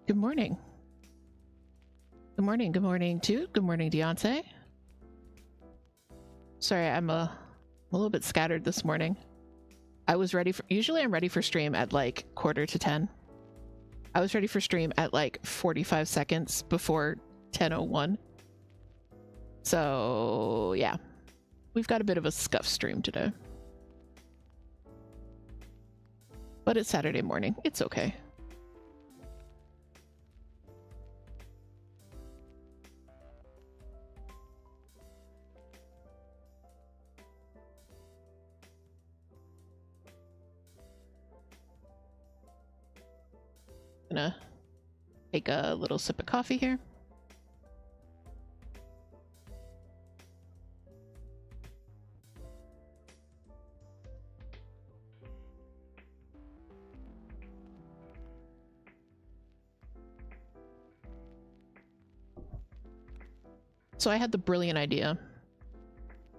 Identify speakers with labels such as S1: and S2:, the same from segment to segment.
S1: Good morning. Good morning. Good morning, Toot. Good morning, Deontay. Sorry, I'm a little bit scattered this morning. I was ready for, usually I'm ready for stream at like 9:45. I was ready for stream at like 45 seconds before 10:01. So yeah, we've got a bit of a scuff stream today. But it's Saturday morning. It's okay. Gonna take a little sip of coffee here. So I had the brilliant idea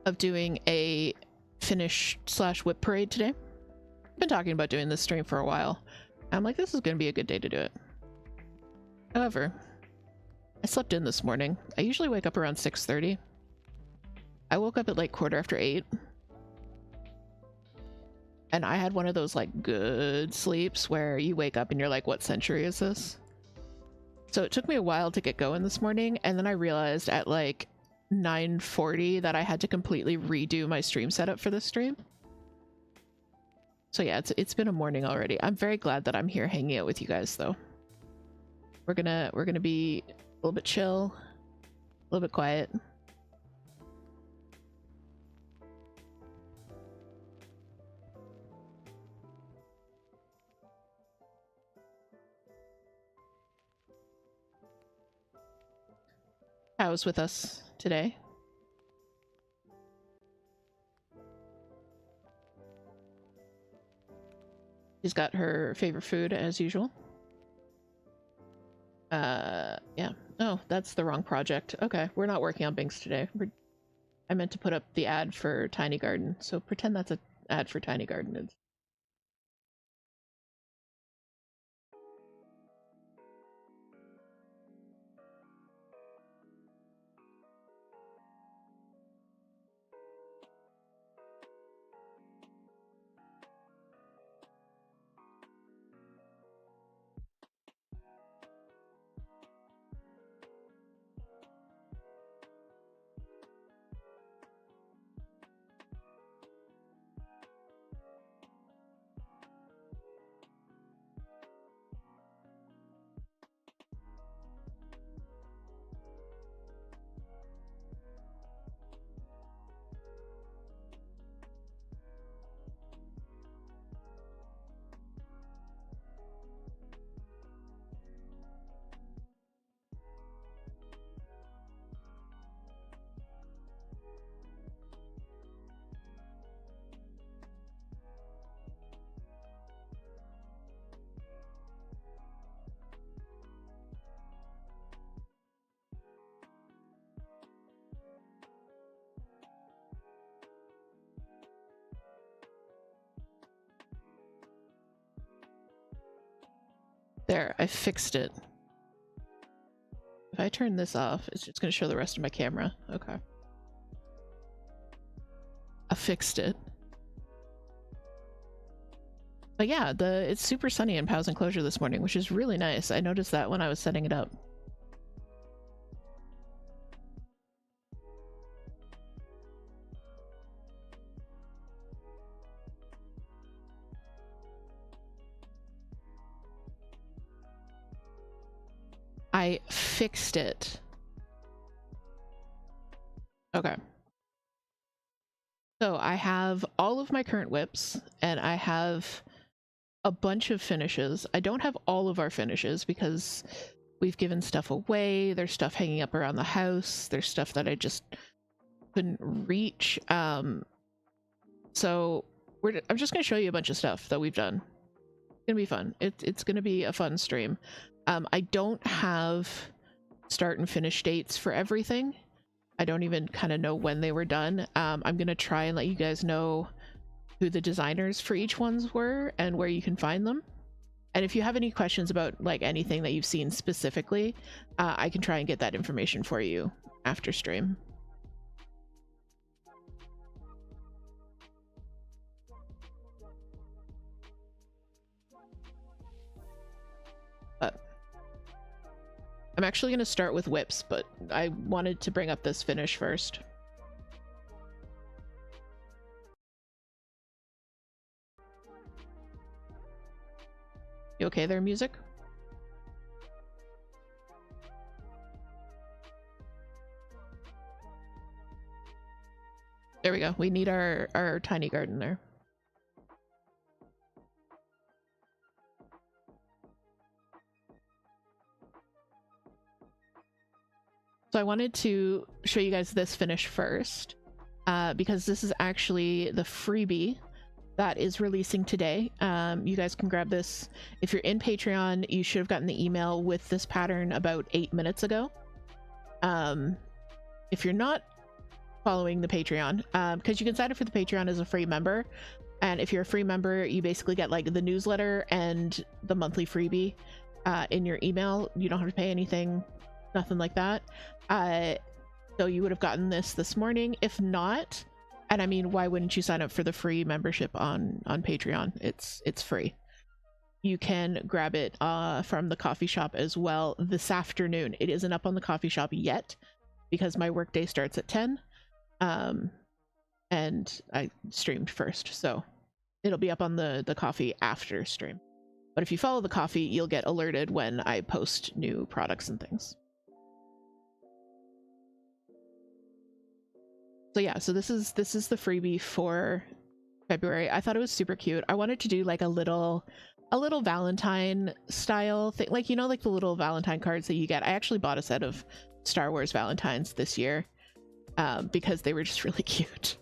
S1: of doing a finish/whip parade today. I've been talking about doing this stream for a while. I'm like, this is going to be a good day to do it. However, I slept in this morning. I usually wake up around 6:30. I woke up at like 8:15. And I had one of those like good sleeps where you wake up and you're like, what century is this? So it took me a while to get going this morning, and then I realized at like 9:40 that I had to completely redo my stream setup for this stream. So yeah, it's been a morning already. I'm very glad that I'm here hanging out with you guys though. We're gonna be a little bit chill, a little bit quiet. How's with us today? She's got her favorite food as usual. Yeah. Oh, that's the wrong project. Okay, we're not working on Binks today. I meant to put up the ad for Tiny Garden, so pretend that's an ad for Tiny Garden. There, I fixed it. If I turn this off, it's just going to show the rest of my camera. Okay. I fixed it. But yeah, it's super sunny in Pow's Enclosure this morning, which is really nice. I noticed that when I was setting it up. I fixed it. Okay. So I have all of my current whips, and I have a bunch of finishes. I don't have all of our finishes because we've given stuff away. There's stuff hanging up around the house. There's stuff that I just couldn't reach. So I'm just going to show you a bunch of stuff that we've done. It's going to be fun. It's going to be a fun stream. I don't have start and finish dates for everything. I don't even kind of know when they were done. I'm going to try and let you guys know who the designers for each ones were and where you can find them. And if you have any questions about like anything that you've seen specifically, I can try and get that information for you after stream. But I'm actually going to start with whips, but I wanted to bring up this finish first. You okay there, music? There we go. We need our tiny garden there. So I wanted to show you guys this finish first, because this is actually the freebie that is releasing today. You guys can grab this. If you're in Patreon, you should have gotten the email with this pattern about 8 minutes ago. If you're not following the Patreon, because you can sign up for the Patreon as a free member, and if you're a free member, you basically get like the newsletter and the monthly freebie in your email. You don't have to pay anything, nothing like that. So you would have gotten this morning. If not, and I mean, why wouldn't you sign up for the free membership on Patreon? It's free. You can grab it from the coffee shop as well this afternoon. It isn't up on the coffee shop yet because my workday starts at 10. And I streamed first, so it'll be up on the coffee after stream. But if you follow the coffee, you'll get alerted when I post new products and things. So yeah, so this is the freebie for February. I thought it was super cute. I wanted to do like a little Valentine style thing, like, you know, like the little Valentine cards that you get. I actually bought a set of Star Wars Valentines this year because they were just really cute.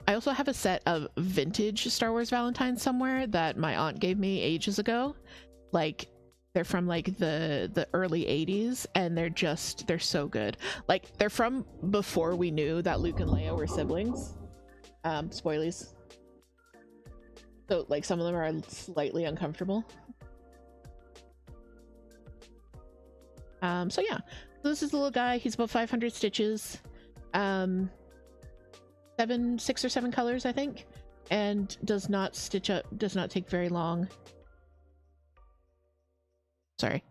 S1: I also have a set of vintage Star Wars Valentines somewhere that my aunt gave me ages ago. Like, they're from like the early 80s, and they're so good. Like, they're from before we knew that Luke and Leia were siblings. Spoilies. So like some of them are slightly uncomfortable. So yeah, so this is the little guy. He's about 500 stitches. 6 or 7 colors, I think, and does not stitch up, does not take very long. Sorry.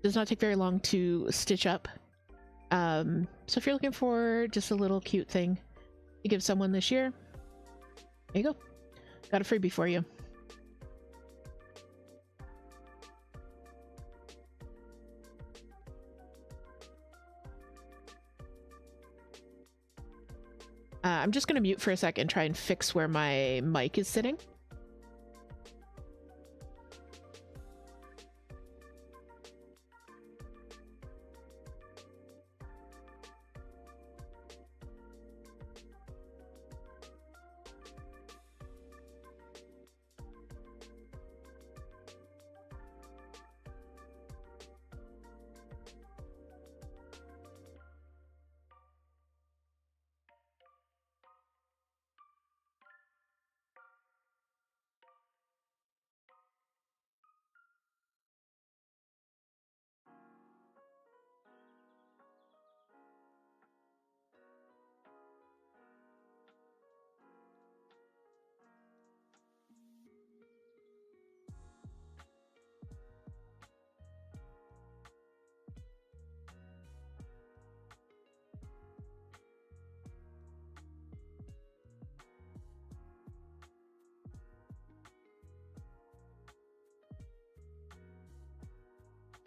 S1: Does not take very long to stitch up. So if you're looking for just a little cute thing to give someone this year, there you go. Got a freebie for you. I'm just going to mute for a sec and try and fix where my mic is sitting.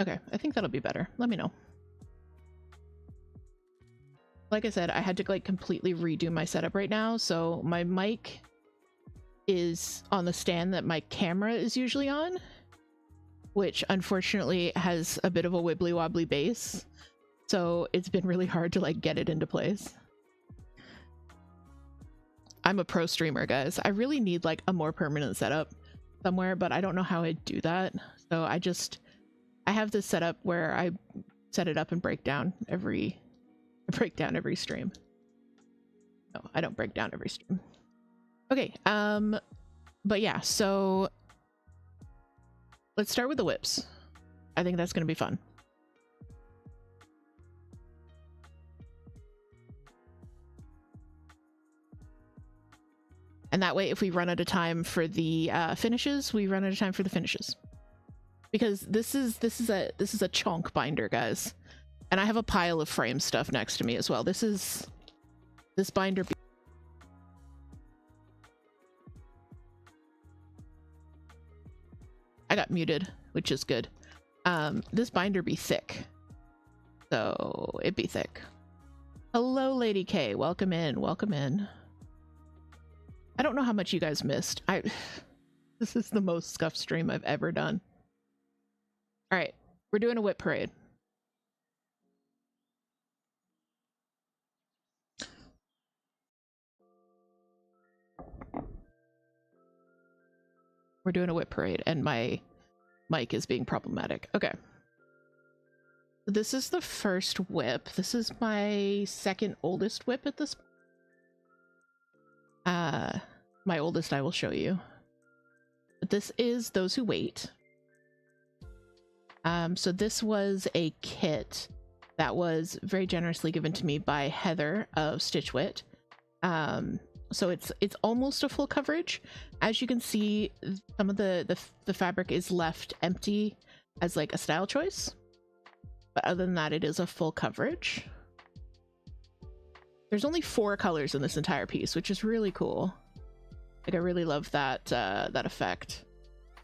S1: Okay, I think that'll be better. Let me know. Like I said, I had to like completely redo my setup right now, so my mic is on the stand that my camera is usually on, which unfortunately has a bit of a wibbly wobbly base, so it's been really hard to like get it into place. I'm a pro streamer, guys. I really need like a more permanent setup somewhere, but I don't know how I'd do that. So I have this setup where I set it up and break down every stream. No, I don't break down every stream. Okay, but yeah, so let's start with the whips. I think that's gonna be fun. And that way, if we run out of time for the finishes, we run out of time for the finishes. Because this is a chunk binder, guys. And I have a pile of frame stuff next to me as well. This binder. I got muted, which is good. This binder be thick. So it be thick. Hello, Lady K. Welcome in. Welcome in. I don't know how much you guys missed. This is the most scuffed stream I've ever done. All right, we're doing a whip parade. We're doing a whip parade, and my mic is being problematic. Okay. This is the first whip. This is my second oldest whip at this point. My oldest I will show you. But this is Those Who Wait. So this was a kit that was very generously given to me by Heather of Stitchwit. So it's almost a full coverage. As you can see, some of the fabric is left empty as like a style choice. But other than that, it is a full coverage. There's only 4 colors in this entire piece, which is really cool. Like, I really love that that effect.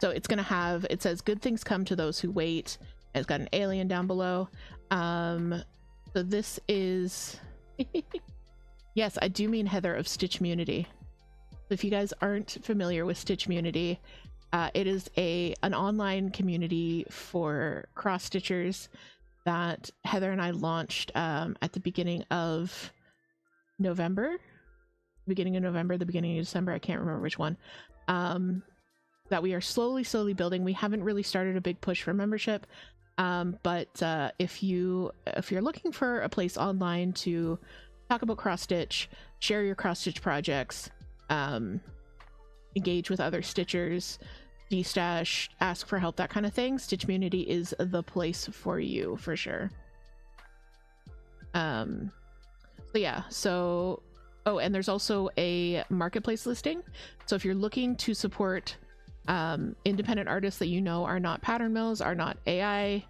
S1: So it's gonna have, it says good things come to those who wait, and it's got an alien down below. So this is yes, I do mean Heather of Stitchmunity. If you guys aren't familiar with Stitchmunity, it is an online community for cross stitchers that Heather and I launched at the beginning of November, the beginning of December, I can't remember which one. That we are slowly building. We haven't really started a big push for membership, but if you're looking for a place online to talk about cross stitch, share your cross stitch projects, engage with other stitchers, destash, ask for help, that kind of thing, Stitchmunity is the place for you for sure. So yeah, so oh, and there's also a marketplace listing. So if you're looking to support independent artists that you know are not pattern mills, are not AI,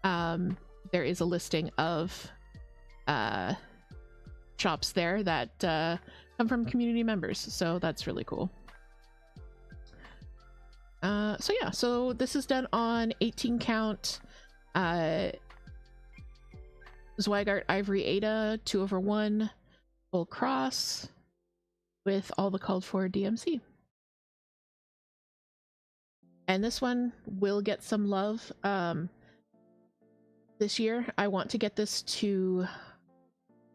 S1: there is a listing of shops there that come from community members, so that's really cool. So yeah, so this is done on 18 count Zweigart Ivory Ada 2/1 full cross with all the called for DMC. And this one will get some love this year. I want to get this to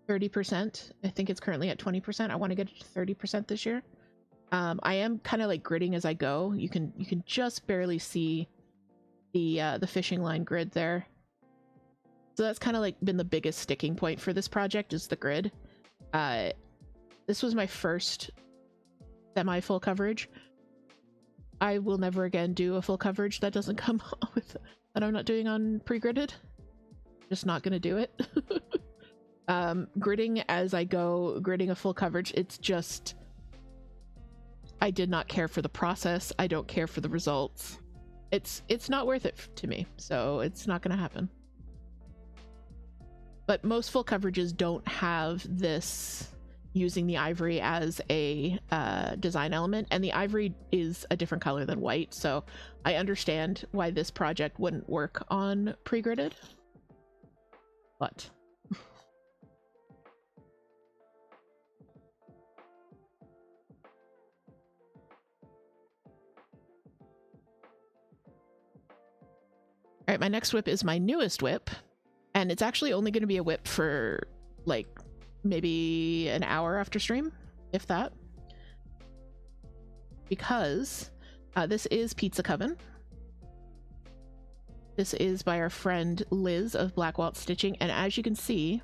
S1: 30%. I think it's currently at 20%. I want to get it to 30% this year. I am kind of like gridding as I go. You can just barely see the fishing line grid there. So that's kind of like been the biggest sticking point for this project, is the grid. This was my first semi-full coverage. I will never again do a full coverage that doesn't come with, that I'm not doing on pre-gridded. Just not gonna do it. Gridding as I go, gridding a full coverage, it's just, I did not care for the process. I don't care for the results. It's not worth it to me, so it's not gonna happen. But most full coverages don't have this using the ivory as a design element, and the ivory is a different color than white, so I understand why this project wouldn't work on pre-gridded. But all right, my next whip is my newest whip, and it's actually only going to be a whip for like maybe an hour after stream, if that, because this is Pizza Coven. This is by our friend Liz of Black Walt Stitching, and as you can see,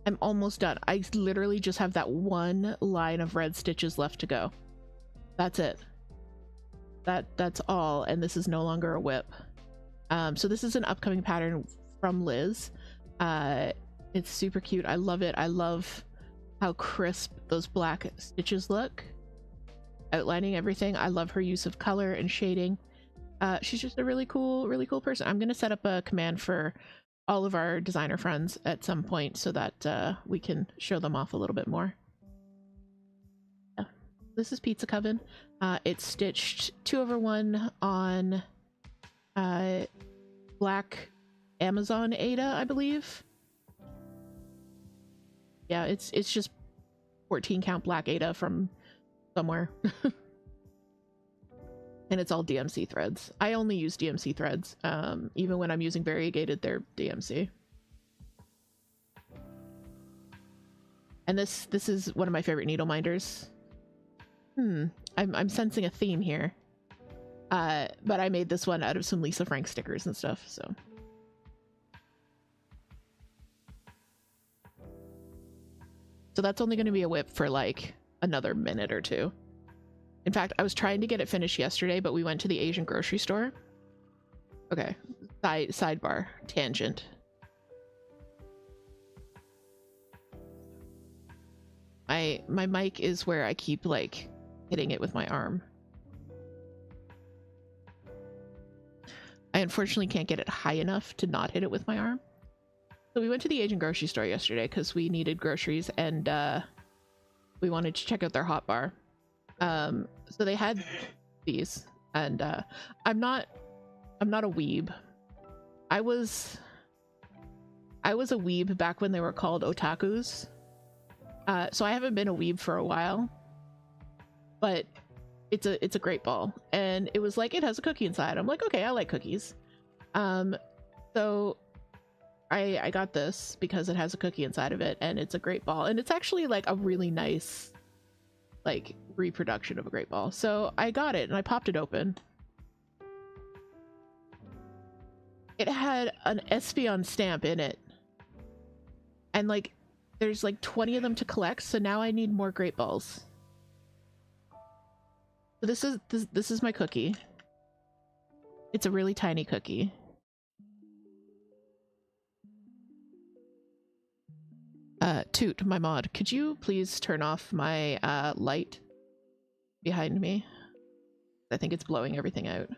S1: I'm almost done. I literally just have that one line of red stitches left to go. That's it. That's all, and this is no longer a whip. So this is an upcoming pattern from Liz. It's super cute. I love it. I love how crisp those black stitches look, outlining everything. I love her use of color and shading. She's just a really cool person. I'm gonna set up a command for all of our designer friends at some point so that we can show them off a little bit more. Yeah. This is Pizza Coven. It's stitched 2/1 on black Amazon Ada, I believe. Yeah, it's just 14 count black Ada from somewhere. And it's all DMC threads. I only use DMC threads. Even when I'm using variegated, they're DMC. And this is one of my favorite needle minders. I'm sensing a theme here. But I made this one out of some Lisa Frank stickers and stuff, so. So that's only going to be a whip for like another minute or two. In fact, I was trying to get it finished yesterday, but we went to the Asian grocery store. Okay, sidebar, tangent. My mic is where I keep like hitting it with my arm. I unfortunately can't get it high enough to not hit it with my arm. So we went to the Asian grocery store yesterday because we needed groceries, and we wanted to check out their hot bar. So they had these, and I'm not a weeb. I was a weeb back when they were called otakus. So I haven't been a weeb for a while, but it's a great ball, and it was like, it has a cookie inside. I'm like, okay, I like cookies. So I got this because it has a cookie inside of it, and it's a great ball, and it's actually like a really nice like reproduction of a great ball. So I got it and I popped it open. It had an Espeon stamp in it, and like there's like 20 of them to collect, so now I need more great balls. So this is my cookie. It's a really tiny cookie. Toot, my mod, could you please turn off my light behind me? I think it's blowing everything out.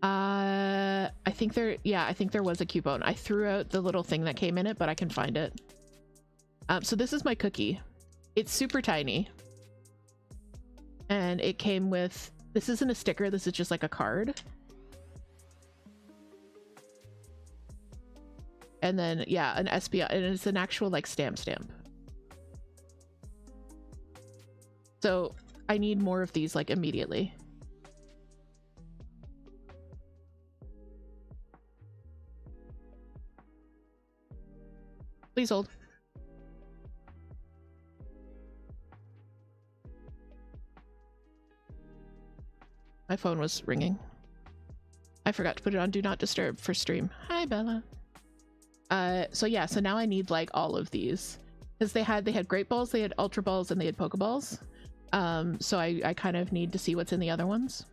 S1: I think there was a coupon. I threw out the little thing that came in it, but I can find it. So this is my cookie. It's super tiny. And it came with, this isn't a sticker, this is just like a card. And then, yeah, an SPI, and it's an actual like stamp. So I need more of these like immediately. Please hold. My phone was ringing. I forgot to put it on Do Not Disturb for stream. Hi, Bella. So yeah, so now I need like all of these, because they had great balls, they had ultra balls, and they had pokeballs. So I kind of need to see what's in the other ones.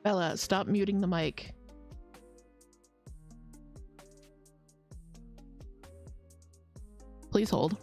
S1: Bella, stop muting the mic. Please hold.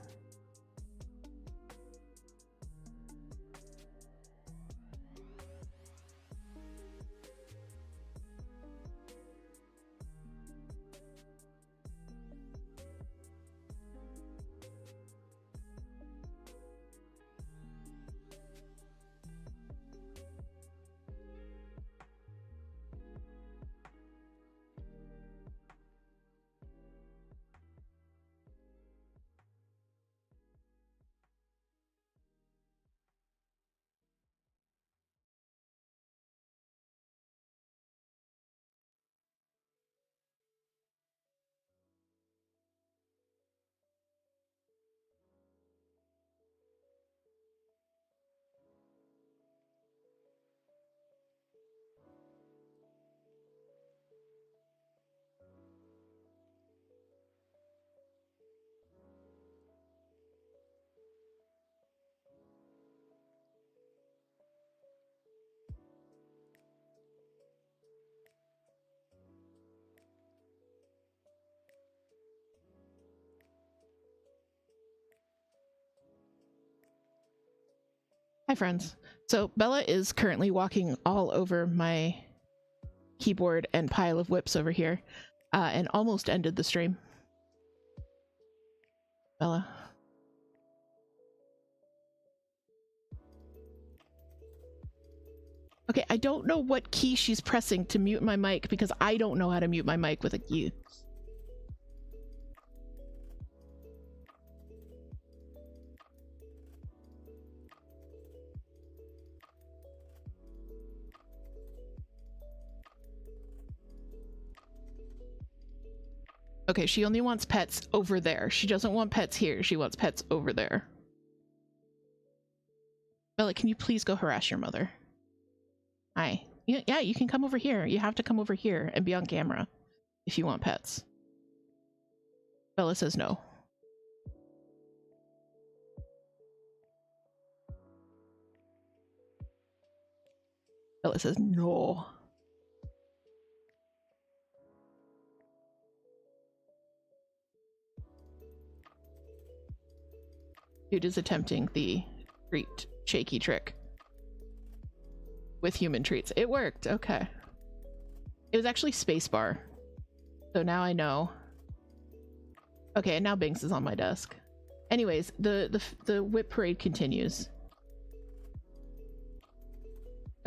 S1: Hi, friends. So Bella is currently walking all over my keyboard and pile of whips over here, and almost ended the stream. Bella. Okay, I don't know what key she's pressing to mute my mic because I don't know how to mute my mic with a key. Okay, she only wants pets over there. She doesn't want pets here. She wants pets over there. Bella, can you please go harass your mother? Hi. Yeah, you can come over here. You have to come over here and be on camera if you want pets. Bella says no. Bella says no. Dude is attempting the treat shaky trick with human treats. It worked. Okay. It was actually spacebar. So now I know. Okay, and now Binks is on my desk. Anyways, the whip parade continues.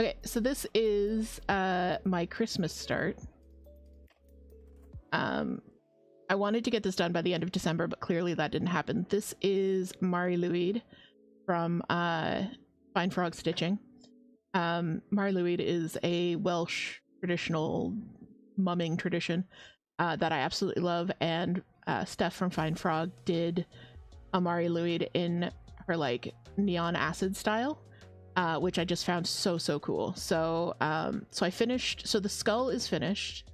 S1: Okay, so this is my Christmas start. I wanted to get this done by the end of December, but clearly that didn't happen. This is Mari Louide from Fine Frog Stitching. Mari Louide is a Welsh traditional mumming tradition that I absolutely love, and Steph from Fine Frog did a Mari Louide in her like neon acid style, which I just found so cool. So so I finished. So the skull is finished.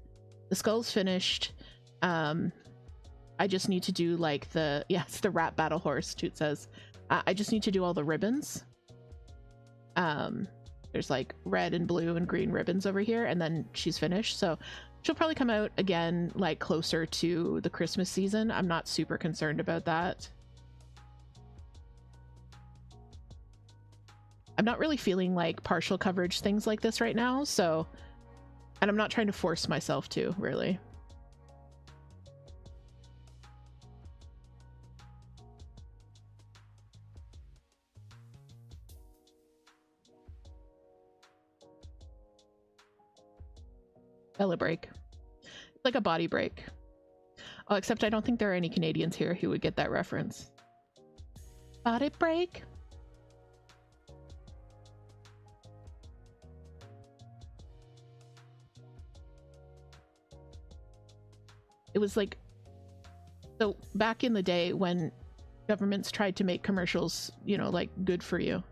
S1: The skull's finished. I just need to do like the, yeah, it's the rat battle horse, Toot says. I just need to do all the ribbons. There's like red and blue and green ribbons over here, and then she's finished. So she'll probably come out again like closer to the Christmas season. I'm not super concerned about that. I'm not really feeling like partial coverage things like this right now, so, and I'm not trying to force myself to, really. Bella break. It's like a body break. Oh, except I don't think there are any Canadians here who would get that reference. Body break. It was like, so back in the day when governments tried to make commercials, you know, like good for you,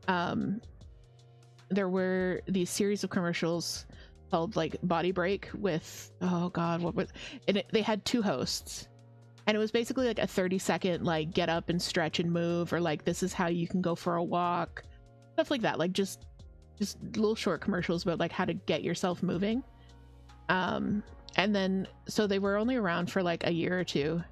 S1: there were these series of commercials called like Body Break with, oh god, what was it? They had two hosts, and it was basically like a 30-second like get up and stretch and move, or like this is how you can go for a walk, stuff like that, like just little short commercials about like how to get yourself moving. And then so they were only around for like a year or two,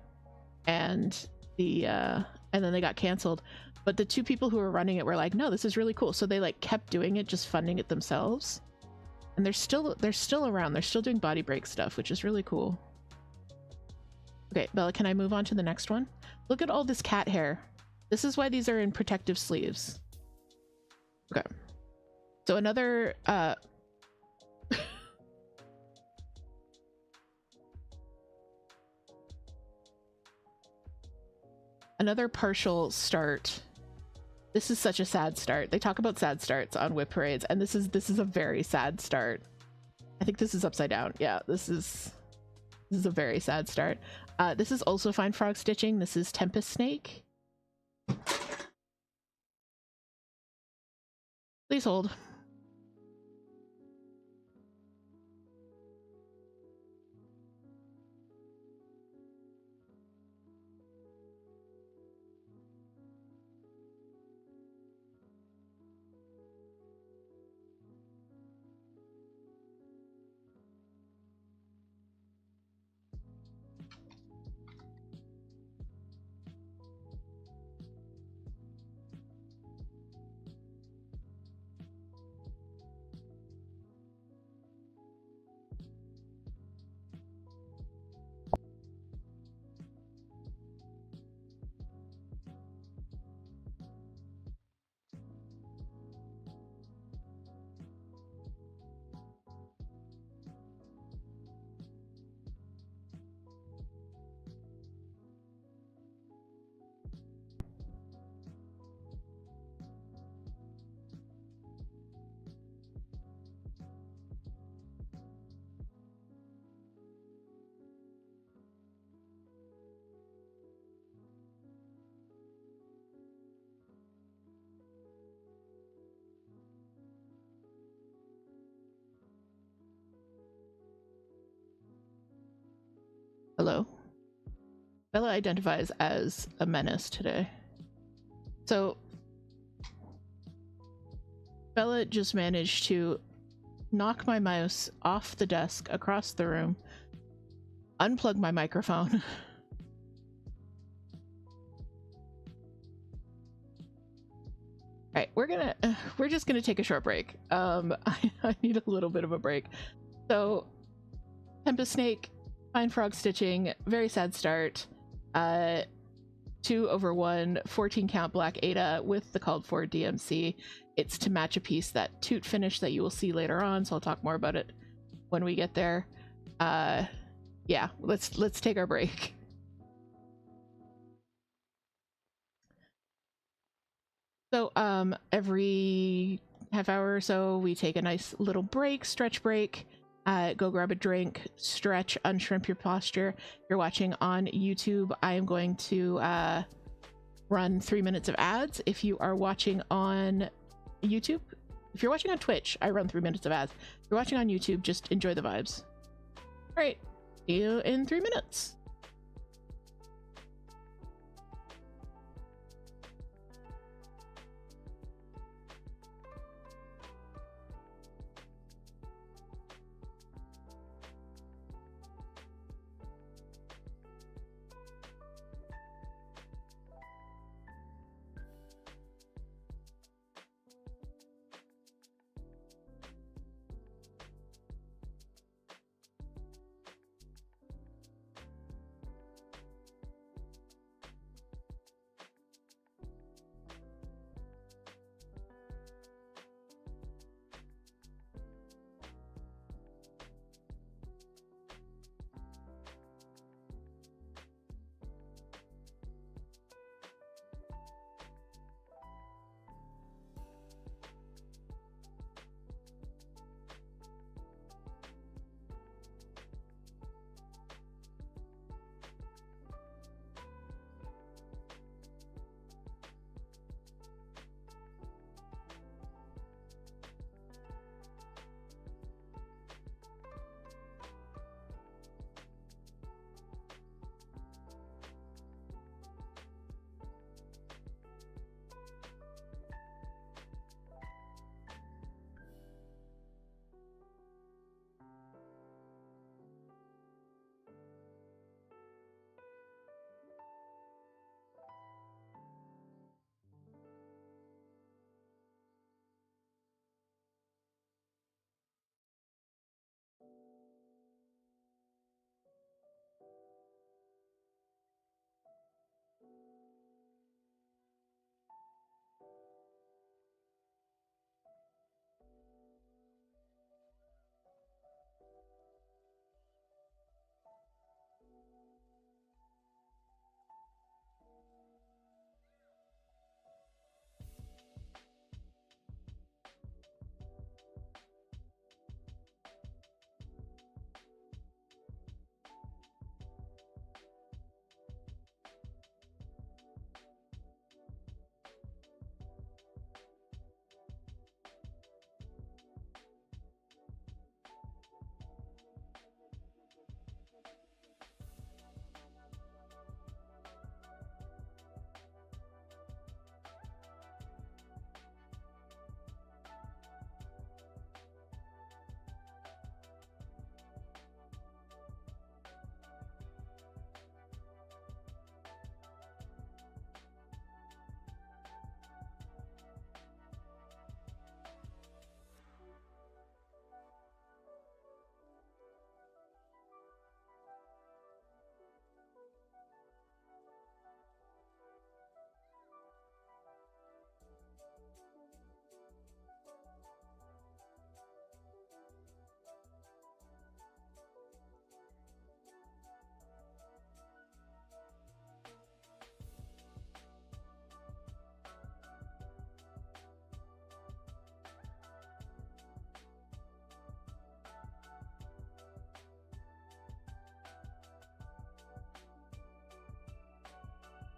S1: and then they got canceled. But the two people who were running it were like, no, this is really cool, so they like kept doing it, just funding it themselves. And they're still around. They're still doing body break stuff, which is really cool. Okay, Bella, can I move on to the next one? Look at all this cat hair. This is why these are in protective sleeves. Okay. So another another partial start. This is such a sad start. They talk about sad starts on whip parades, and this is a very sad start. I think this is upside down. Yeah, this is a very sad start. This is also Fine Frog Stitching. This is Tempest Snake. Please hold. Bella identifies as a menace today. So Bella just managed to knock my mouse off the desk across the room, unplug my microphone. All right, we're just gonna take a short break. I need a little bit of a break. So Tempest Snake, Fine Frog Stitching, very sad start. 2/1, 14 count Black Ada with the called for DMC. It's to match a piece that Toot finished that you will see later on, so I'll talk more about it when we get there. Yeah, let's take our break. So every half hour or so we take a nice little break, stretch break. Go grab a drink, stretch, unshrimp your posture. If you're watching on YouTube, I am going to run 3 minutes of ads. If you are watching on YouTube, if you're watching on Twitch, I run 3 minutes of ads. If you're watching on YouTube, just enjoy the vibes. All right, see you in 3 minutes.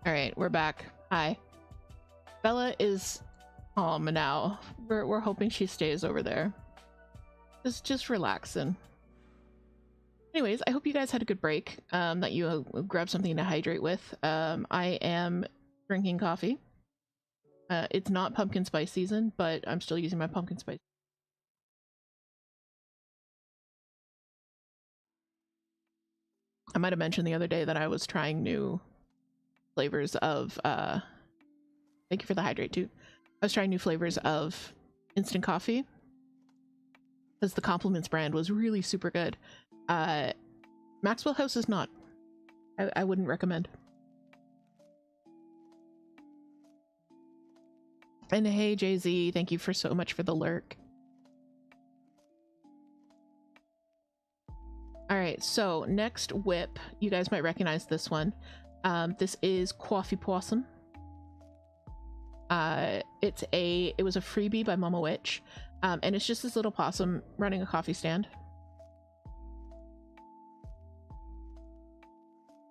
S1: All right, we're back. Hi. Bella is calm now. We're hoping she stays over there. Just relaxing. Anyways, I hope you guys had a good break, that you grabbed something to hydrate with. I am drinking coffee. It's not pumpkin spice season, but I'm still using my pumpkin spice. I might have mentioned the other day that I was trying new flavors of, thank you for the hydrate, Toot. I was trying new flavors of instant coffee because the Compliments brand was really super good. Maxwell House is not. I wouldn't recommend. And hey, Jay-Z, thank you for so much for the lurk. All right, so next whip, you guys might recognize this one. This is Coffee Possum. It was a freebie by Mama Witch, and it's just this little possum running a coffee stand.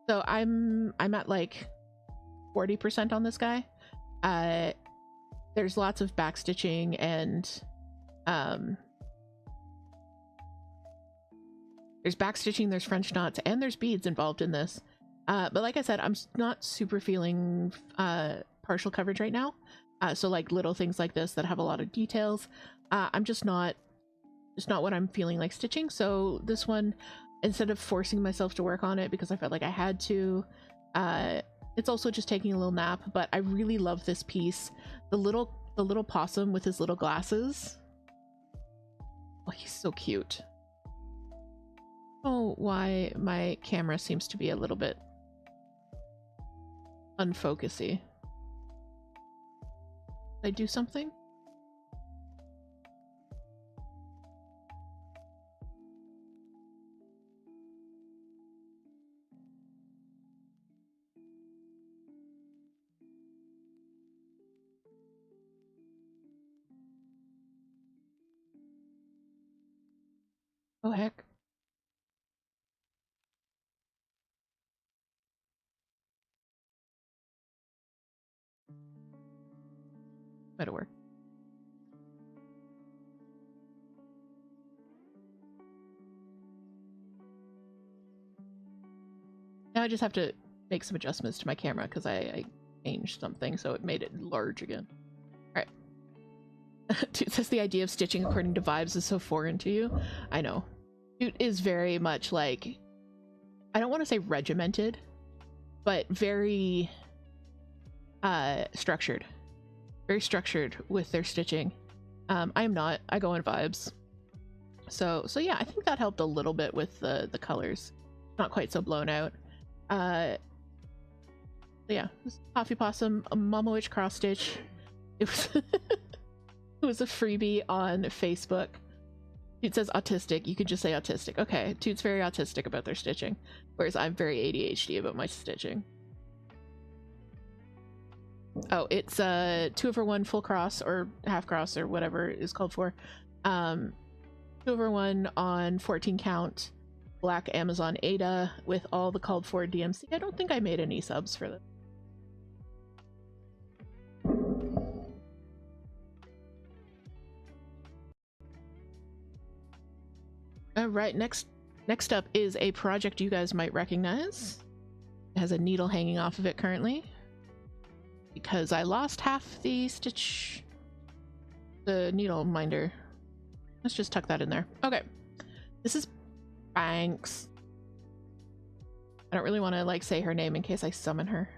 S1: So I'm at like 40% on this guy. There's lots of backstitching and there's backstitching, there's French knots, and there's beads involved in this. But like I said, I'm not super feeling partial coverage right now. So like little things like this that have a lot of details, I'm just not what I'm feeling like stitching. So this one, instead of forcing myself to work on it because I felt like I had to, it's also just taking a little nap. But I really love this piece. The little possum with his little glasses. Oh, he's so cute. Oh, why my camera seems to be a little bit unfocusy. Did I do something? Oh, heck. Better work. Now I just have to make some adjustments to my camera because I changed something, so it made it large again. All right. Toot says the idea of stitching according to vibes is so foreign to you. I know. Toot is very much like, I don't want to say regimented, but very structured. Very structured with their stitching. I am not. I go in vibes. So yeah, I think that helped a little bit with the colors. Not quite so blown out. Yeah, this Coffee Possum, a Mama Witch cross stitch. It was it was a freebie on Facebook. Toot says autistic. You could just say autistic. Okay, Toot's very autistic about their stitching, whereas I'm very ADHD about my stitching. Oh, it's 2/1 full cross or half cross or whatever it is called for. 2/1 on 14 count black Amazon Ada with all the called for DMC. I don't think I made any subs for this. All right, next up is a project you guys might recognize. It has a needle hanging off of it currently because I lost half the stitch, the needle minder. Let's just tuck that in there. Okay, this is Banks. I don't really want to like say her name in case I summon her.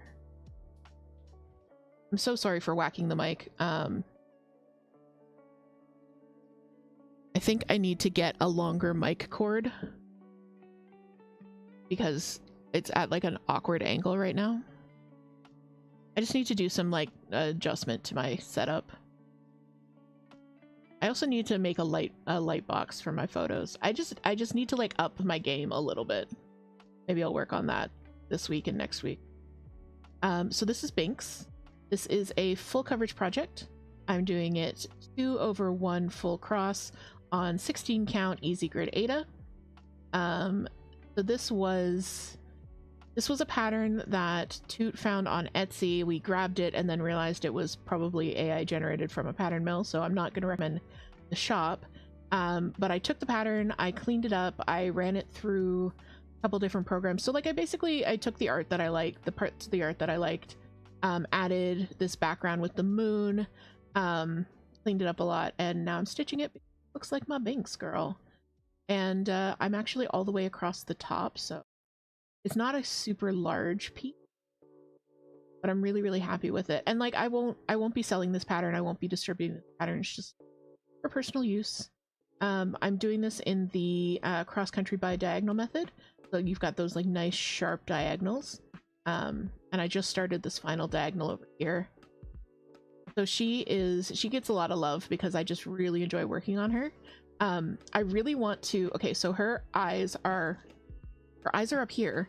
S1: I'm so sorry for whacking the mic. I think I need to get a longer mic cord because it's at like an awkward angle right now. I just need to do some like adjustment to my setup. I also need to make a light box for my photos. I just need to like up my game a little bit. Maybe I'll work on that this week and next week. So this is Binks. This is a full coverage project. I'm doing it 2/1 full cross on 16 count easy grid Ada. So this was a pattern that Toot found on Etsy. We grabbed it and then realized it was probably AI generated from a pattern mill, so I'm not going to recommend the shop. But I took the pattern, I cleaned it up, I ran it through a couple different programs. So like I took the art that I liked, the parts of the art that I liked, added this background with the moon, cleaned it up a lot, and now I'm stitching it. It looks like my Binks girl. And I'm actually all the way across the top, so it's not a super large piece, but I'm really, really happy with it. And like I won't be selling this pattern, I won't be distributing this pattern, it's just for personal use. I'm doing this in the cross-country by diagonal method, so you've got those like nice sharp diagonals. And I just started this final diagonal over here. So she gets a lot of love because I just really enjoy working on her. I really want to, okay, so her eyes are up here.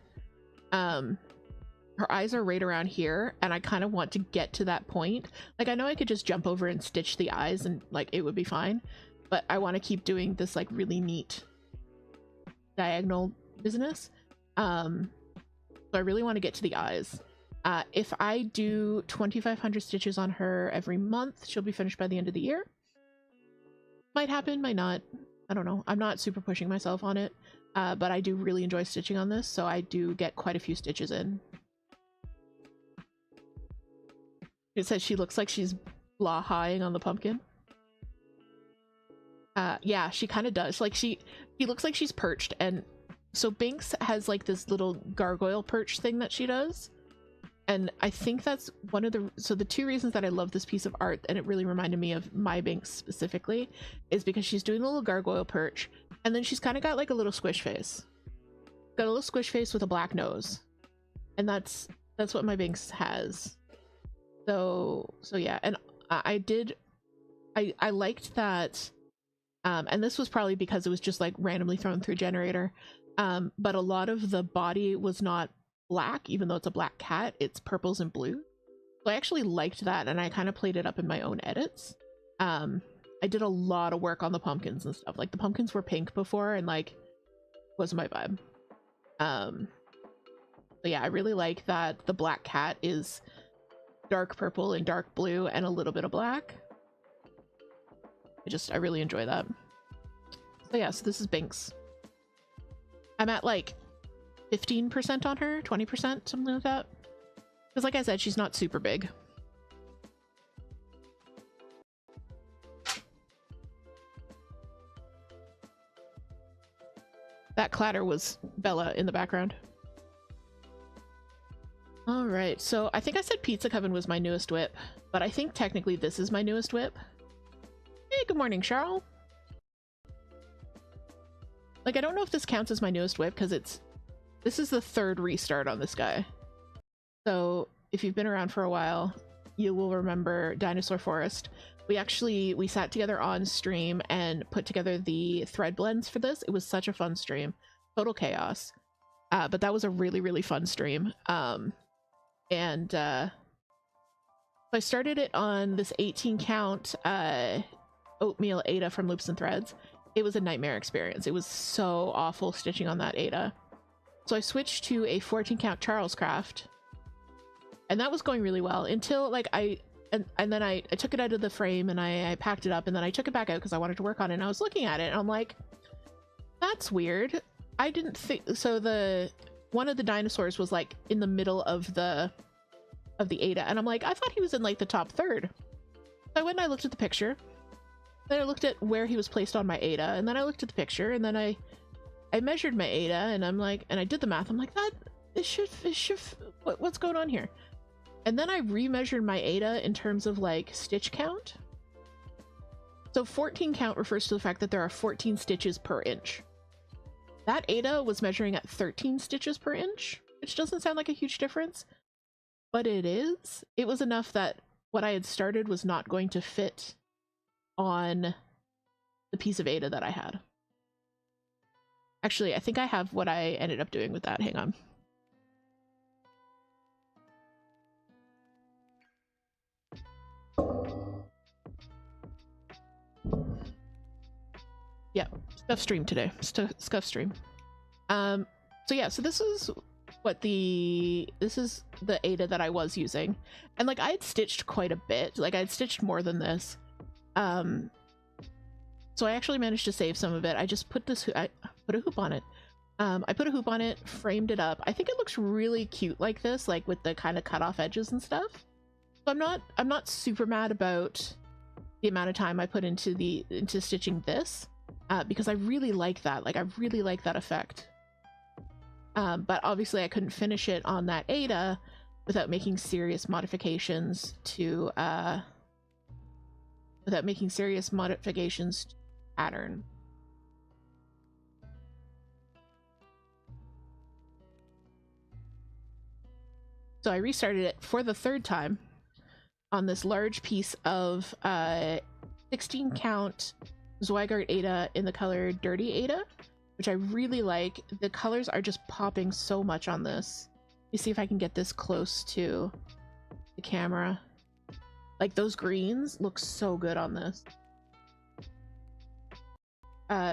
S1: Her eyes are right around here, and I kind of want to get to that point. Like, I know I could just jump over and stitch the eyes and like it would be fine, but I want to keep doing this like really neat diagonal business. So I really want to get to the eyes. If I do 2,500 stitches on her every month, she'll be finished by the end of the year. Might happen, might not. I don't know. I'm not super pushing myself on it, but I do really enjoy stitching on this, so I do get quite a few stitches in. It says she looks like she's blah-hawing on the pumpkin. Yeah, she kind of does. Like she looks like she's perched, and so Binks has like this little gargoyle perch thing that she does. And I think that's one of the two reasons that I love this piece of art, and it really reminded me of my Binks specifically, is because she's doing a little gargoyle perch, and then she's kind of got like a little squish face. Got a little squish face with a black nose. And that's what my Binks has. So yeah, and I liked that, and this was probably because it was just like randomly thrown through a generator, but a lot of the body was not black, even though it's a black cat. It's purples and blue, so I actually liked that, and I kind of played it up in my own edits. I did a lot of work on the pumpkins and stuff. Like the pumpkins were pink before, and like wasn't my vibe. But yeah, I really like that the black cat is dark purple and dark blue and a little bit of black. I really enjoy that. So yeah, so this is Binks. I'm at like 15% on her, 20%, something like that. Because like I said, she's not super big. That clatter was Bella in the background. All right, so I think I said Pizza Coven was my newest whip, but I think technically this is my newest whip. Hey, good morning, Charles. Like, I don't know if this counts as my newest whip because this is the third restart on this guy. So if you've been around for a while, you will remember Dinosaur Forest. We sat together on stream and put together the thread blends for this. It was such a fun stream. Total chaos. But that was a really, really fun stream. So I started it on this 18 count oatmeal Ada from Loops and Threads. It was a nightmare experience. It was so awful stitching on that Ada. So I switched to a 14 count Charles Craft, and that was going really well until like and then I took it out of the frame and I packed it up, and then I took it back out because I wanted to work on it, and I was looking at it and I'm like, that's weird. I didn't think so. One of the dinosaurs was like in the middle of the Ada, and I'm like, I thought he was in like the top third. So I went and I looked at the picture, then I looked at where he was placed on my Ada, and then I looked at the picture, and then I measured my Ada, and I'm like, and I did the math. I'm like, what's going on here? And then I remeasured my Ada in terms of like stitch count. So 14 count refers to the fact that there are 14 stitches per inch. That Ada was measuring at 13 stitches per inch, which doesn't sound like a huge difference, but it is. It was enough that what I had started was not going to fit on the piece of Ada that I had. Actually, I think I have what I ended up doing with that. Hang on. Yeah, Scuff stream today. Scuff stream. So yeah, so this is the Ada that I was using, and like I had stitched quite a bit. Like I had stitched more than this, So I actually managed to save some of it. I just put this, I put a hoop on it. I put a hoop on it, framed it up. I think it looks really cute like this, like with the kind of cut off edges and stuff. So I'm not super mad about the amount of time I put into stitching this, because I really like that. Like I really like that effect. But obviously I couldn't finish it on that Ada without making serious modifications to pattern. So I restarted it for the third time on this large piece of 16 count Zweigart Ada in the color Dirty Ada, which I really like. The colors are just popping so much on this. Let me see if I can get this close to the camera. Like those greens look so good on this.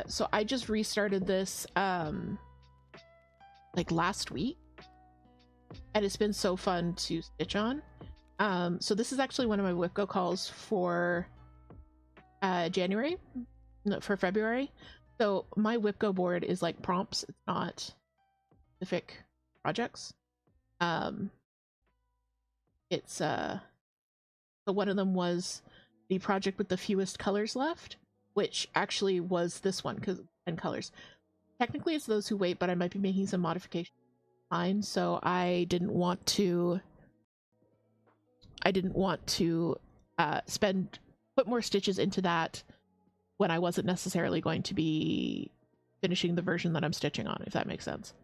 S1: So I just restarted this like last week, and it's been so fun to stitch on. So this is actually one of my WIPGO calls for February. So my WIPGO board is like prompts, it's not specific projects. It's so one of them was the project with the fewest colors left, which actually was this one because 10 colors. Technically it's Those Who Wait, but I might be making some modifications fine, so I didn't want to put more stitches into that when I wasn't necessarily going to be finishing the version that I'm stitching on, if that makes sense.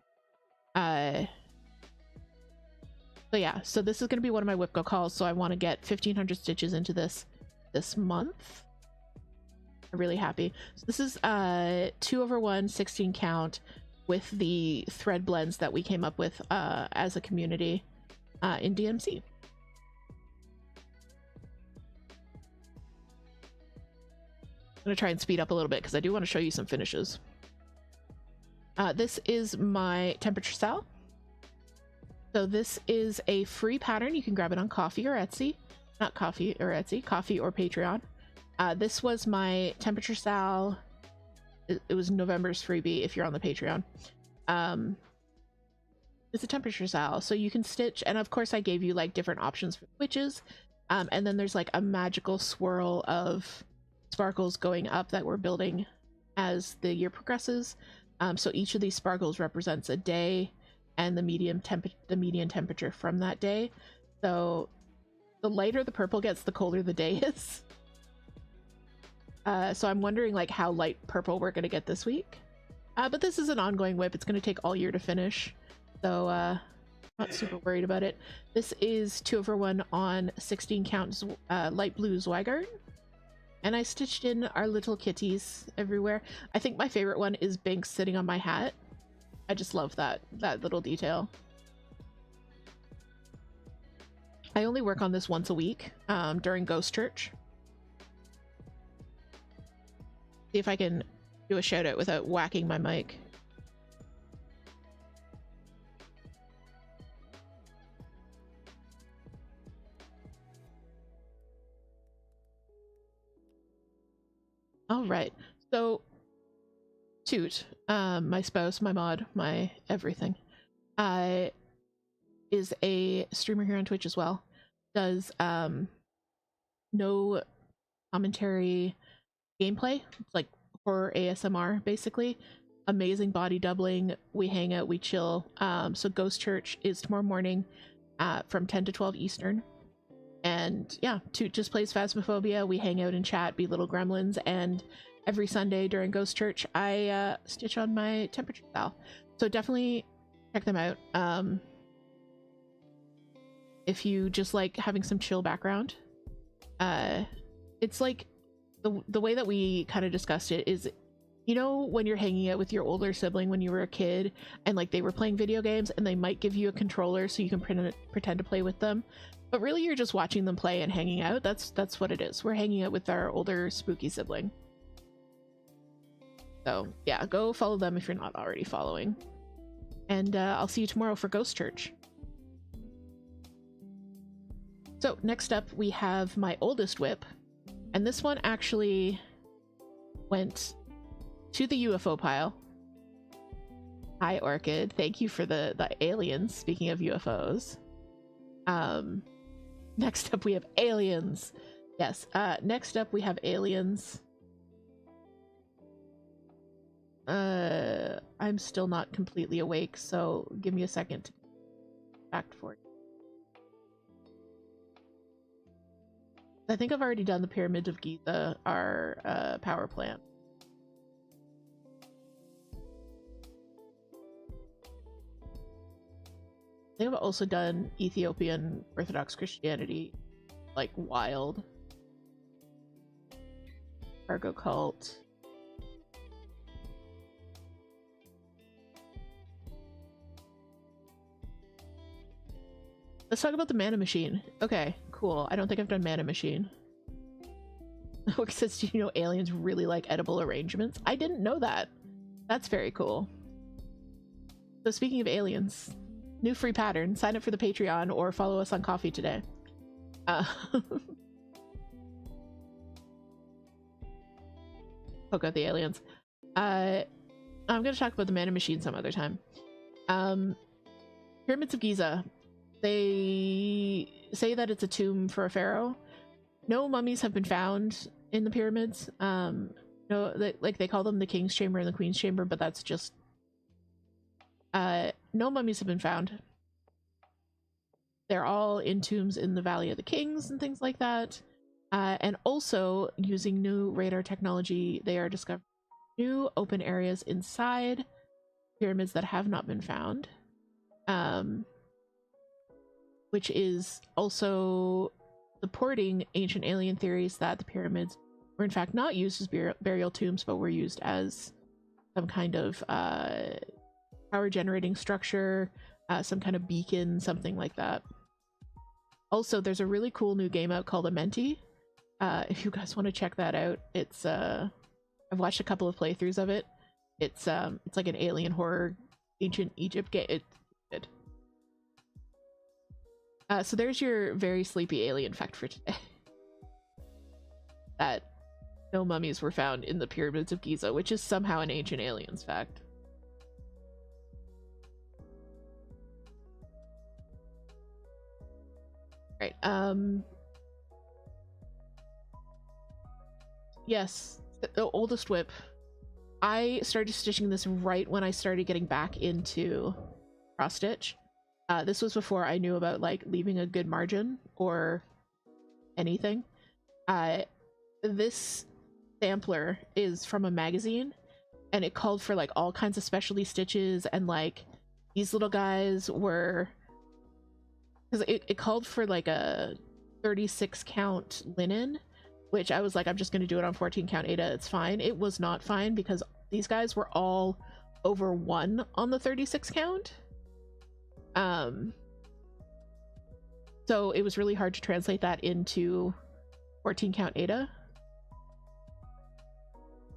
S1: So yeah, so this is going to be one of my WIPGO calls, so I want to get 1500 stitches into this month. I'm really happy. So this is 2/1 16 count with the thread blends that we came up with as a community in DMC. I'm gonna try and speed up a little bit because I do want to show you some finishes. This is my temperature style. So this is a free pattern. You can grab it on Coffee or Etsy. Not Coffee or Etsy, Coffee or Patreon. This was my temperature style. It was November's freebie if you're on the Patreon. It's a temperature style, so you can stitch, and of course I gave you like different options for witches, and then there's like a magical swirl of sparkles going up that we're building as the year progresses. So each of these sparkles represents a day and the median temperature from that day. So the lighter the purple gets, the colder the day is. So I'm wondering like how light purple we're gonna get this week. But this is an ongoing whip. It's gonna take all year to finish. So not super worried about it. This is 2/1 on 16 count light blue Zweigart. And I stitched in our little kitties everywhere. I think my favorite one is Binks sitting on my hat. I just love that little detail. I only work on this once a week during Ghost Church. See if I can do a shout out without whacking my mic. All right, so Toot, my spouse, my mod, my everything, is a streamer here on Twitch as well. Does no commentary gameplay. It's like horror ASMR basically. Amazing body doubling. We hang out, we chill. So Ghost Church is tomorrow morning from 10 to 12 Eastern. And yeah, Toot just plays Phasmophobia. We hang out and chat, be little gremlins, and every Sunday during Ghost Church I stitch on my temperature style. So definitely check them out. If you just like having some chill background. It's like the way that we kind of discussed it is, you know, when you're hanging out with your older sibling when you were a kid and like they were playing video games and they might give you a controller so you can pretend to play with them, but really you're just watching them play and hanging out. That's what it is. We're hanging out with our older spooky sibling. So yeah, go follow them if you're not already following. And I'll see you tomorrow for Ghost Church. So next up we have my oldest whip. And this one actually, went to the UFO pile. Hi, Orchid. Thank you for the aliens. Speaking of UFOs. Next up we have aliens. Yes, next up we have aliens. I'm still not completely awake, so give me a second to back for you. I think I've already done the Pyramids of Giza, our power plant. I think I've also done Ethiopian Orthodox Christianity, like wild. Cargo cult. Let's talk about the mana machine. Okay, cool. I don't think I've done mana machine. It says, do you know aliens really like edible arrangements? I didn't know that. That's very cool. So speaking of aliens, new free pattern. Sign up for the Patreon or follow us on Coffee today. Poke out the aliens. I'm going to talk about the mana machine some other time. Pyramids of Giza. They say that it's a tomb for a pharaoh. No mummies have been found in the pyramids. No, they call them the king's chamber and the queen's chamber, but that's just no mummies have been found. They're all in tombs in the Valley of the Kings and things like that. And also, using new radar technology, they are discovering new open areas inside pyramids that have not been found. Which is also supporting ancient alien theories that the pyramids were in fact not used as burial tombs, but were used as some kind of power generating structure, some kind of beacon, something like that. Also, there's a really cool new game out called Amenti. If you guys want to check that out, it's I've watched a couple of playthroughs of it. It's like an alien horror ancient Egypt game. It's good. So there's your very sleepy alien fact for today. That no mummies were found in the Pyramids of Giza, which is somehow an ancient aliens fact. Right, yes, the oldest whip. I started stitching this right when I started getting back into cross stitch. This was before I knew about like leaving a good margin or anything. This sampler is from a magazine, and it called for like all kinds of specialty stitches, and like these little guys were, because it called for like a 36 count linen, which I was like, I'm just going to do it on 14 count Ada. It's fine. It was not fine because these guys were all over 1 on the 36 count. So it was really hard to translate that into 14 count Ada.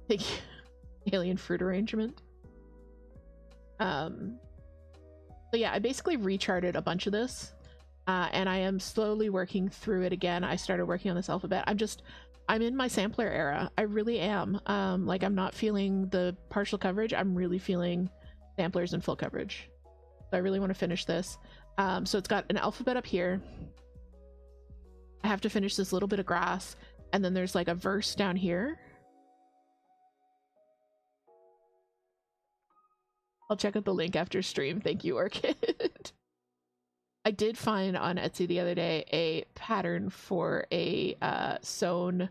S1: Thank you. Alien fruit arrangement. So yeah, I basically recharted a bunch of this, and I am slowly working through it again. I started working on this alphabet. I'm in my sampler era. I really am. Like, I'm not feeling the partial coverage. I'm really feeling samplers and full coverage. So I really want to finish this. So it's got an alphabet up here. I have to finish this little bit of grass, and then there's like a verse down here. I'll check out the link after stream. Thank you, Orchid. I did find on Etsy the other day a pattern for a sewn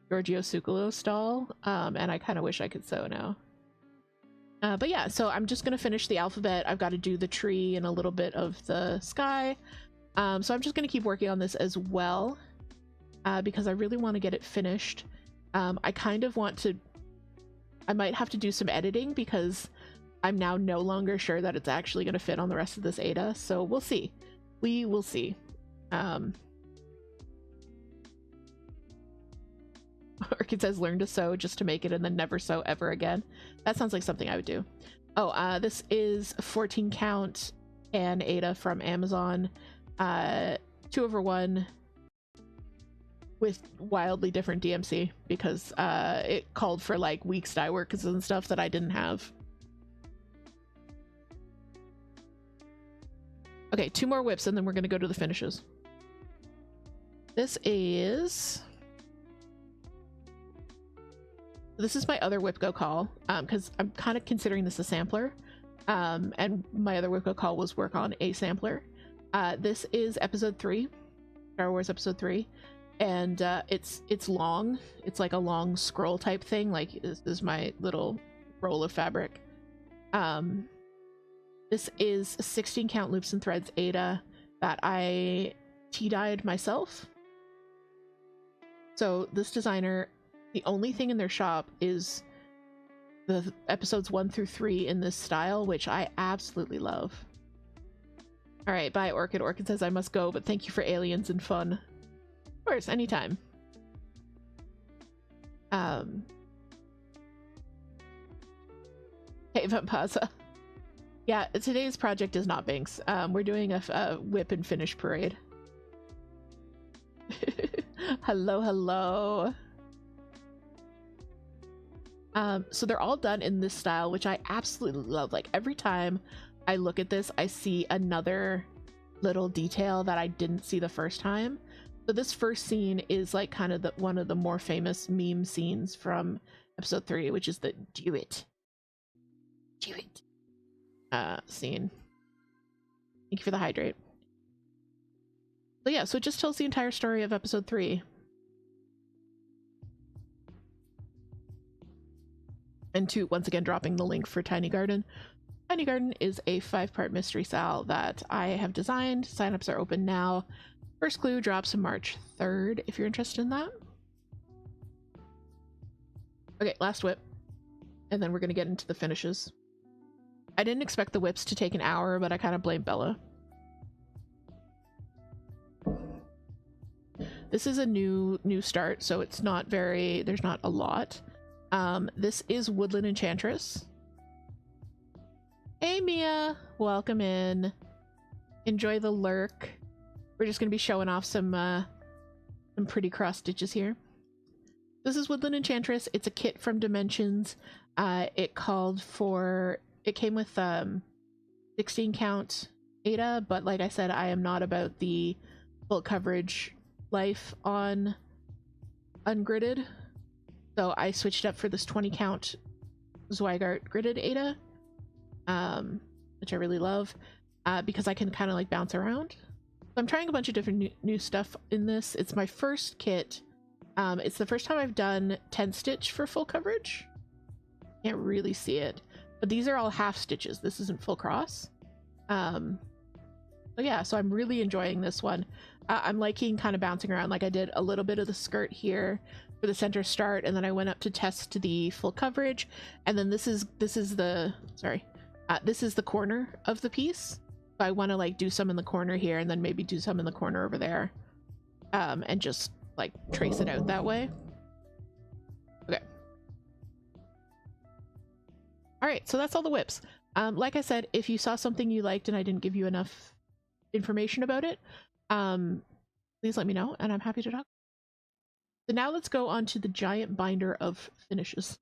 S1: Giorgio Tsoukalos doll, and I kind of wish I could sew now. But yeah, so I'm just gonna finish the alphabet. I've got to do the tree and a little bit of the sky. So I'm just gonna keep working on this as well, because I really want to get it finished. I kind of want to, I might have to do some editing because I'm now no longer sure that it's actually going to fit on the rest of this Ada, so we'll see. We will see. Orchid says learn to sew just to make it and then never sew ever again. That sounds like something I would do. Oh, this is 14 count and Ada from Amazon. 2/1. with wildly different DMC because it called for like weeks dye works and stuff that I didn't have. Okay, 2 more whips and then we're gonna go to the finishes. This is my other whip go call, because I'm kind of considering this a sampler, and my other whip go call was work on a sampler. This is episode 3, Star Wars episode 3, and it's long. It's like a long scroll type thing. Like this is my little roll of fabric. This is 16 count loops and threads Ada that I tea-dyed myself. So this designer, the only thing in their shop is the episodes 1 through 3 in this style, which I absolutely love. All right, bye Orchid. Orchid says I must go, but thank you for aliens and fun. Of course, anytime. Hey, Vampaza. Yeah, today's project is not Binks. We're doing a whip and finish parade. Hello, hello. So they're all done in this style, which I absolutely love. Like every time I look at this, I see another little detail that I didn't see the first time. So this first scene is like kind of one of the more famous meme scenes from episode 3, which is the do it scene. Thank you for the hydrate. So yeah, so it just tells the entire story of episode 3. And Toot once again dropping the link for Tiny Garden. Tiny Garden is a 5-part mystery sal that I have designed. Signups are open now. First clue drops on March 3rd if you're interested in that. Okay, last whip. And then we're going to get into the finishes. I didn't expect the whips to take an hour, but I kind of blame Bella. This is a new start, so it's not very, there's not a lot. This is Woodland Enchantress. Hey Mia, welcome in. Enjoy the lurk. We're just gonna be showing off some pretty cross stitches here. This is Woodland Enchantress. It's a kit from Dimensions. It came with 16 count Ada, but like I said, I am not about the full coverage life on ungridded. So I switched up for this 20 count Zweigart gridded Ada, which I really love, because I can kind of like bounce around. So I'm trying a bunch of different new stuff in this. It's my first kit. It's the first time I've done 10 stitch for full coverage. Can't really see it, but these are all half stitches. This isn't full cross. So yeah, so I'm really enjoying this one. I'm liking kind of bouncing around. Like I did a little bit of the skirt here for the center start, and then I went up to test the full coverage, and then this is the corner of the piece. So I want to like do some in the corner here, and then maybe do some in the corner over there, and just like trace it out that way. Okay. All right, so that's all the whips. Like I said, if you saw something you liked and I didn't give you enough information about it, please let me know and I'm happy to talk. So now let's go on to the giant binder of finishes.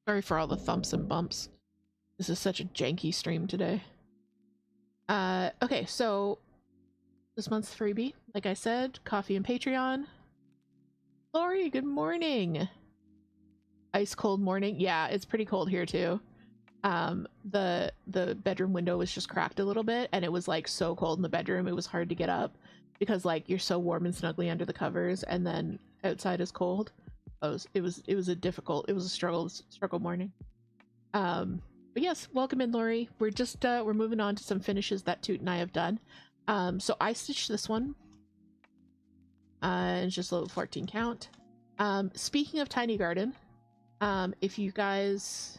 S1: Sorry for all the thumps and bumps. This is such a janky stream today. Okay, so this month's freebie, like I said, coffee and Patreon. Lori, good morning. Ice cold morning. Yeah, it's pretty cold here too. The bedroom window was just cracked a little bit, and it was like so cold in the bedroom it was hard to get up because like you're so warm and snuggly under the covers, and then outside is cold. It was a struggle morning. But yes, welcome in, Lori. We're just we're moving on to some finishes that Toot and I have done. So I stitched this one. It's just a little 14 count. Speaking of Tiny Garden, if you guys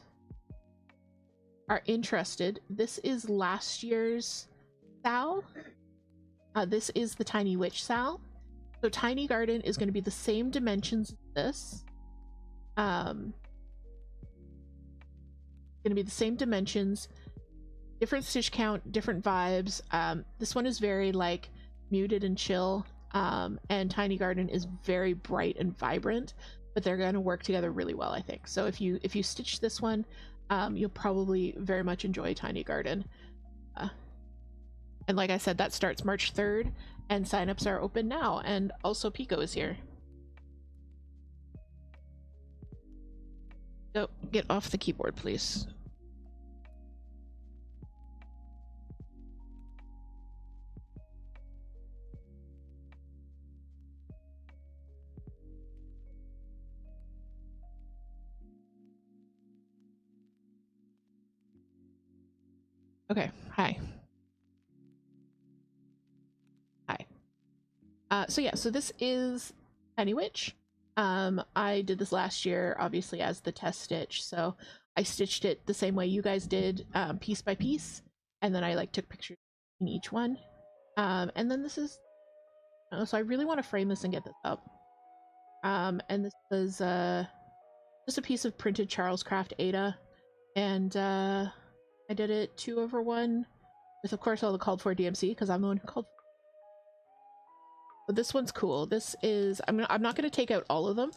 S1: are interested, this is last year's Sal. This is the Tiny Witch Sal. So Tiny Garden is going to be the same dimensions as this. Going to be the same dimensions. different stitch count, different vibes. This one is very like muted and chill, and Tiny Garden is very bright and vibrant, but they're going to work together really well, I think. So if you stitch this one, you'll probably very much enjoy Tiny Garden. And like I said, that starts March 3rd, and signups are open now, and also Pico is here. So get off the keyboard, please. Okay, hi. So yeah, so this is Tiny Witch. I did this last year, obviously, as the test stitch, so I stitched it the same way you guys did, piece by piece, and then I like took pictures in each one. And then this is, so I really want to frame this and get this up. And this was just a piece of printed Charles Craft Ada, and I did it 2/1 with, of course, all the called for DMC, because I'm the one who called for. But this one's cool. This is, I'm not going to take out all of them,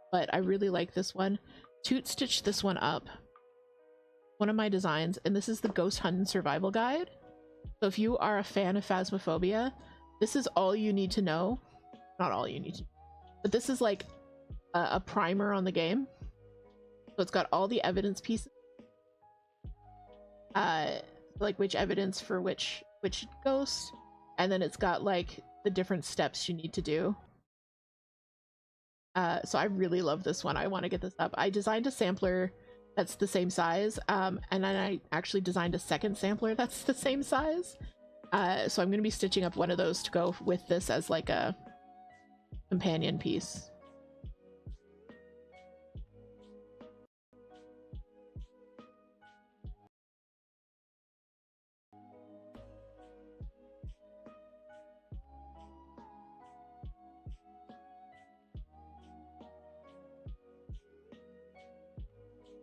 S1: but I really like this one. Toot stitched this one up, one of my designs, and this is the Ghost Hunt and Survival Guide. So if you are a fan of Phasmophobia, this is all you need to know. Not all you need to know, but this is like a primer on the game. So it's got all the evidence pieces, like which evidence for which ghost, and then it's got like the different steps you need to do. So I really love this one. I want to get this up. I designed a sampler that's the same size, and then I actually designed a second sampler that's the same size. So I'm going to be stitching up one of those to go with this as like a companion piece.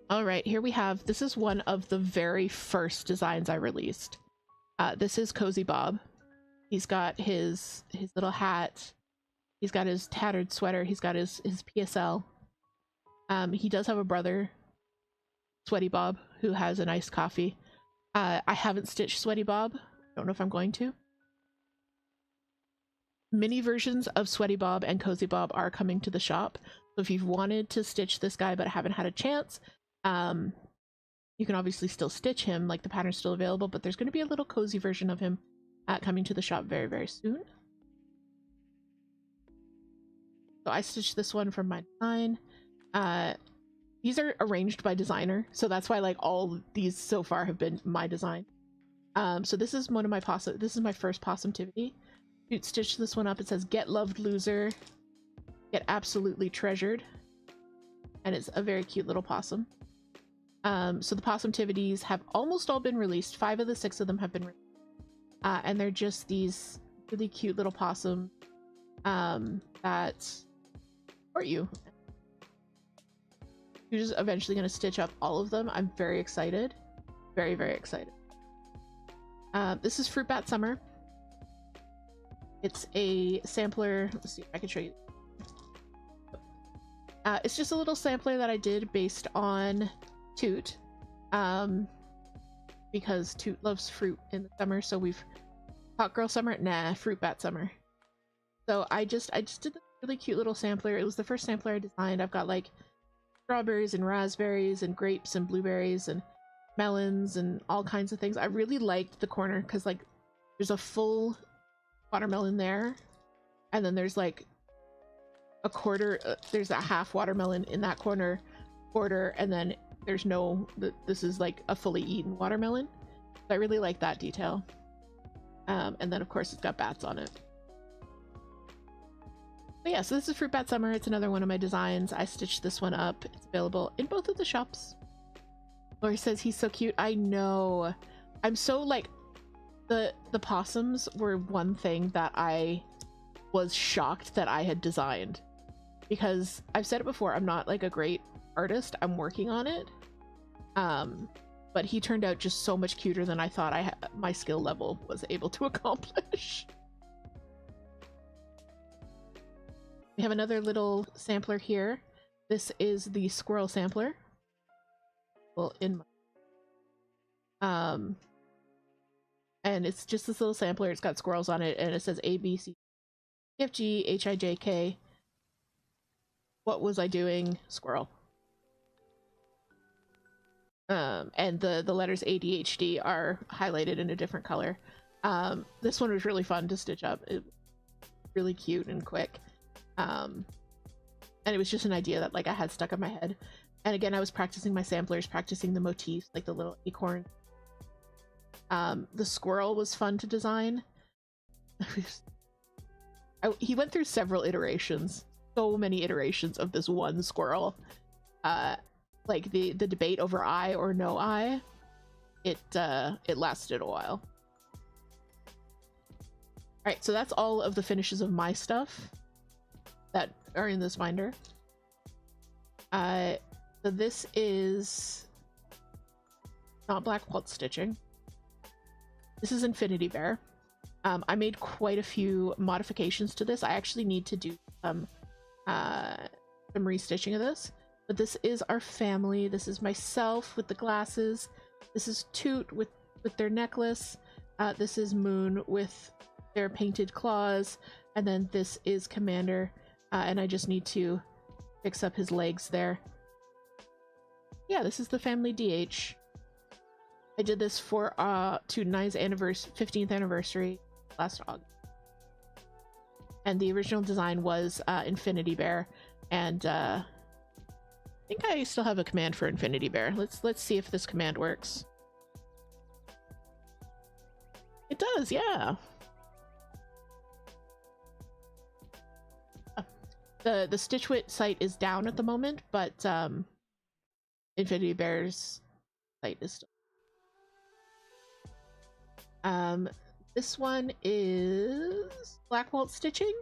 S1: All right, here we have, this is one of the very first designs I released. This is Cozy Bob. He's got his little hat. He's got his tattered sweater. He's got his PSL. He does have a brother, Sweaty Bob, who has an iced coffee. I haven't stitched Sweaty Bob. Don't know if I'm going to. Mini versions of Sweaty Bob and Cozy Bob are coming to the shop. So if you've wanted to stitch this guy but haven't had a chance, you can obviously still stitch him, like the pattern's still available, but there's going to be a little cozy version of him coming to the shop very, very soon. So I stitched this one from my design. These are arranged by designer, so that's why like all these so far have been my design. So this is one of my possum. This is my first possumtivity. You stitch this one up. It says "Get loved, loser. Get absolutely treasured," and it's a very cute little possum. So the possumtivities have almost all been released. 5 of the 6 of them have been released, and they're just these really cute little possum that support you. You're just eventually going to stitch up all of them. I'm very excited. Very, very excited. This is Fruit Bat Summer. It's a sampler. Let's see if I can show you. It's just a little sampler that I did based on Toot, because Toot loves fruit in the summer. So we've Hot Girl Summer, nah, Fruit Bat Summer. So I just did this really cute little sampler. It was the first sampler I designed. I've got like strawberries and raspberries and grapes and blueberries and melons and all kinds of things. I really liked the corner because like there's a full watermelon there, and then there's like a quarter, there's a half watermelon in that quarter, and then there's no, this is like a fully eaten watermelon. So I really like that detail. And then of course it's got bats on it. But yeah, so this is Fruit Bat Summer. It's another one of my designs. I stitched this one up. It's available in both of the shops. Lori says he's so cute. I know. I'm so like, the possums were one thing that I was shocked that I had designed, because I've said it before, I'm not like a great artist. I'm working on it. but he turned out just so much cuter than I thought my skill level was able to accomplish. We have another little sampler here. This is the squirrel sampler. Well, in my... and it's just this little sampler. It's got squirrels on it, and it says A, B, C, F, G, H, I, J, K. What was I doing? Squirrel. And the letters ADHD are highlighted in a different color. This one was really fun to stitch up. It was really cute and quick. And it was just an idea that like I had stuck in my head. And again, I was practicing my samplers, practicing the motifs, like the little acorn. The squirrel was fun to design. He went through several iterations, so many iterations of this one squirrel. Like the debate over eye or no eye, it lasted a while. All right, so that's all of the finishes of my stuff that are in this binder. So this is not black quilt stitching. This is Infinity Bear. I made quite a few modifications to this. I actually need to do some restitching of this. But this is our family. This is myself with the glasses. This is Toot with their necklace. This is Moon with their painted claws. And then this is Commander. And I just need to fix up his legs there. Yeah, this is the family DH. I did this for Toot and I's 15th anniversary last August. And the original design was Infinity Bear. And I think I still have a command for Infinity Bear. Let's see if this command works. It does, yeah. The Stitch Wit site is down at the moment, but Infinity Bear's site is still. This one is black quilt stitching.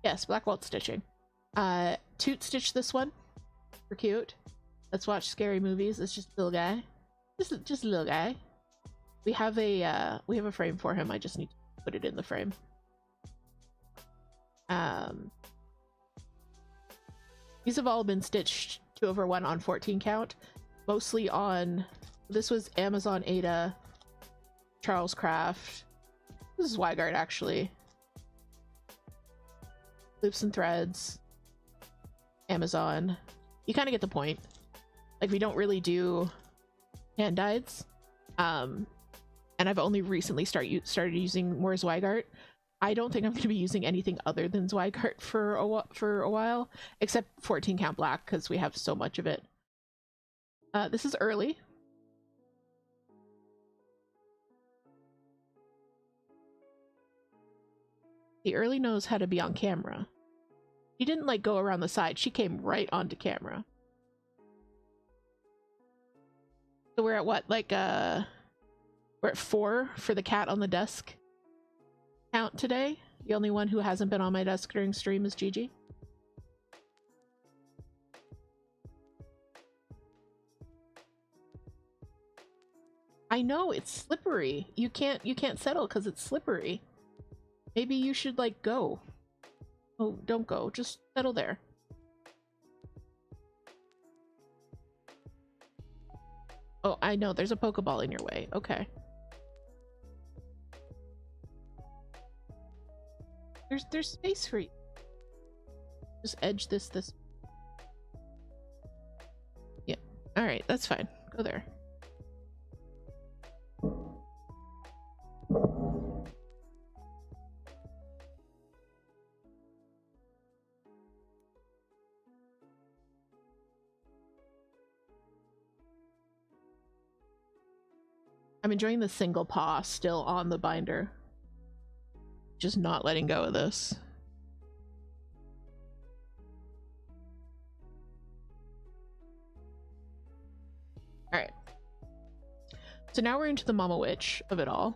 S1: Yes, black quilt stitching. Toot stitched this one. For cute. Let's watch scary movies. It's just a little guy. Just a little guy. We have a frame for him. I just need to put it in the frame. These have all been stitched 2/1 on 14 count. Mostly on, this was Amazon Ada, Charles Craft. This is Weigart actually. Loops and Threads. Amazon. You kind of get the point. Like, we don't really do hand dyeds. And I've only recently started using more Zweigart. I don't think I'm going to be using anything other than Zweigart for a while, except 14 count black, because we have so much of it. This is early. The early knows how to be on camera. She didn't like go around the side. She came right onto camera. So we're at what? Like we're at 4 for the cat on the desk count today. The only one who hasn't been on my desk during stream is Gigi. I know, it's slippery. You can't settle because it's slippery. Maybe you should like go. Oh, don't go. Just settle there. Oh, I know. There's a Pokeball in your way. Okay. There's space for you. Just edge this. Yeah. All right. That's fine. Go there. I'm enjoying the single paw still on the binder. Just not letting go of this. Alright. So now we're into the Mama Witch of it all.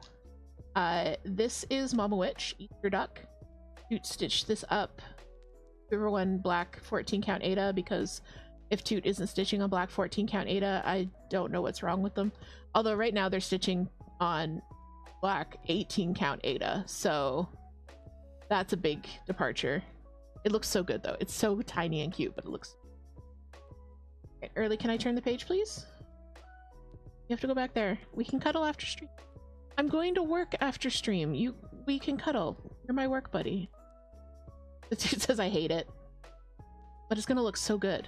S1: This is Mama Witch, Easter Duck. Toot stitched this up. 2/1 black 14 count Ada because if Toot isn't stitching on black 14 count Ada, I don't know what's wrong with them. Although right now they're stitching on black 18 count Ada, so that's a big departure. It looks so good though. It's so tiny and cute, but it looks... Okay, Early, can I turn the page, please? You have to go back there. We can cuddle after stream. I'm going to work after stream. We can cuddle. You're my work buddy. The dude says I hate it, but it's gonna look so good.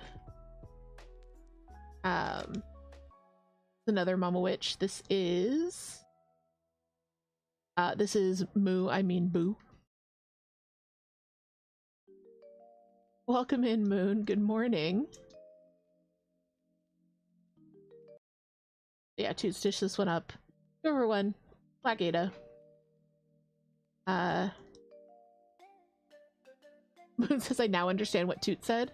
S1: Another Mama Witch. This is Moo, I mean Boo. Welcome in, Moon. Good morning. Yeah, Toot stitch this one up. Over one. Black Ada. Moon says I now understand what Toot said.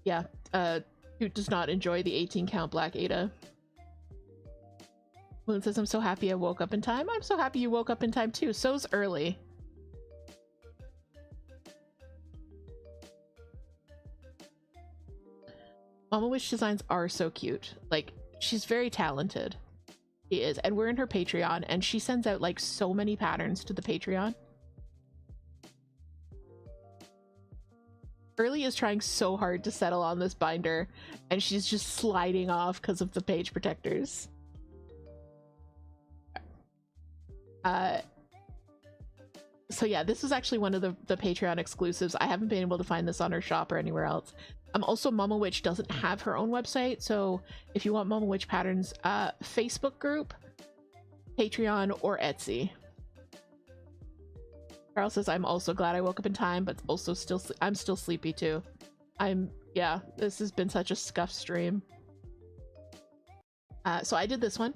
S1: Yeah, Toot does not enjoy the 18 count black Ada. Moon says I'm so happy I woke up in time. I'm so happy you woke up in time too. So's Early. Mama Wish designs are so cute. Like, she's very talented. She is. And we're in her Patreon, and she sends out like so many patterns to the Patreon. Early is trying so hard to settle on this binder, and she's just sliding off because of the page protectors. So yeah, this was actually one of the Patreon exclusives. I haven't been able to find this on her shop or anywhere else. Also, Mama Witch doesn't have her own website, so if you want Mama Witch patterns, Facebook group, Patreon, or Etsy. Carl says, I'm also glad I woke up in time, but also I'm still sleepy too. Yeah, this has been such a scuff stream. So I did this one.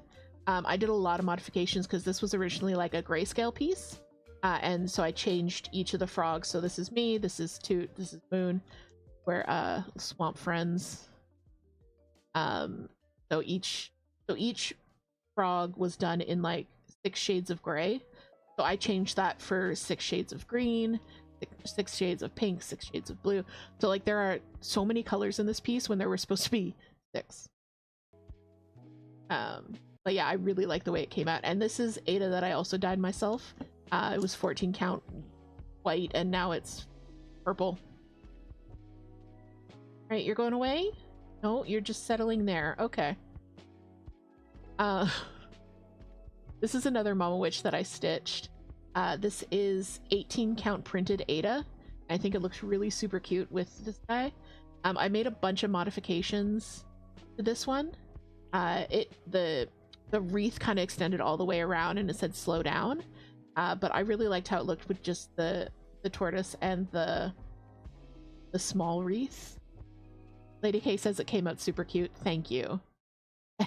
S1: I did a lot of modifications because this was originally like a grayscale piece. And so I changed each of the frogs. So this is me, this is Toot, this is Moon. We're swamp friends. So each frog was done in like 6 shades of gray. So I changed that for 6 shades of green, 6 shades of pink, 6 shades of blue. So like there are so many colors in this piece when there were supposed to be 6. But yeah, I really like the way it came out. And this is Ada that I also dyed myself. It was 14 count white, and now it's purple. Right, you're going away? No, you're just settling there. Okay. This is another Mama Witch that I stitched. This is 18 count printed Ada. I think it looks really super cute with this guy. I made a bunch of modifications to this one. The wreath kind of extended all the way around and it said slow down. But I really liked how it looked with just the tortoise and the small wreath. Lady K says it came out super cute. Thank you.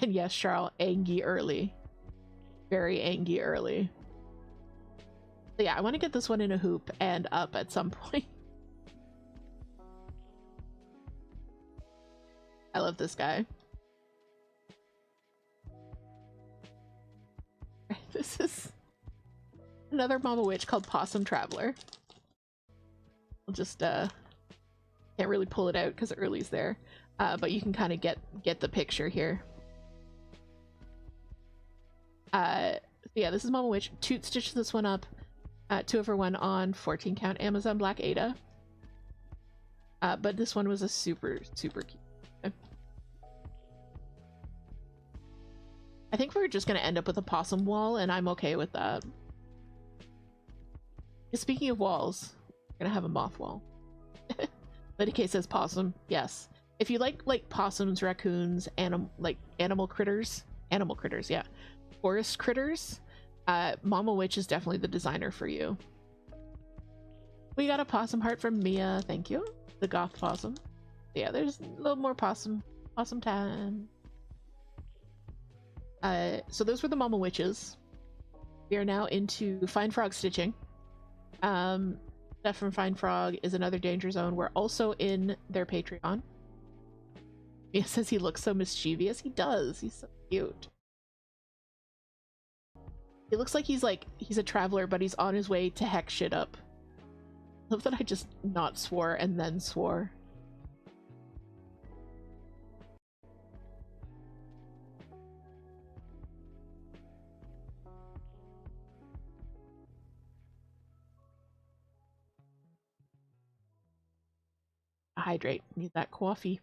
S1: And yes, Charles, angy early. Very angy early. So yeah, I want to get this one in a hoop and up at some point. I love this guy. This is another Mama Witch called Possum Traveler. I'll just can't really pull it out because Early's there, but you can kind of get the picture here. Yeah, this is Mama Witch. Toot stitched this one up 2 over 1 on 14 count Amazon Black Ada, but this one was a super cute. I think we're just gonna end up with a possum wall, and I'm okay with that. Speaking of walls, we're gonna have a moth wall. Lady K says possum. Yes. If you like possums, raccoons, animal critters, yeah, forest critters, Mama Witch is definitely the designer for you. We got a possum heart from Mia. Thank you. The goth possum. Yeah, there's a little more possum time. So those were the Mama Witches. We are now into Fine Frog stitching. Stuff from Fine Frog is another Danger Zone. We're also in their Patreon. He says he looks so mischievous. He does. He's so cute. He looks like he's a traveler, but he's on his way to heck shit up. I love that I just not swore and then swore. Hydrate. Need that coffee.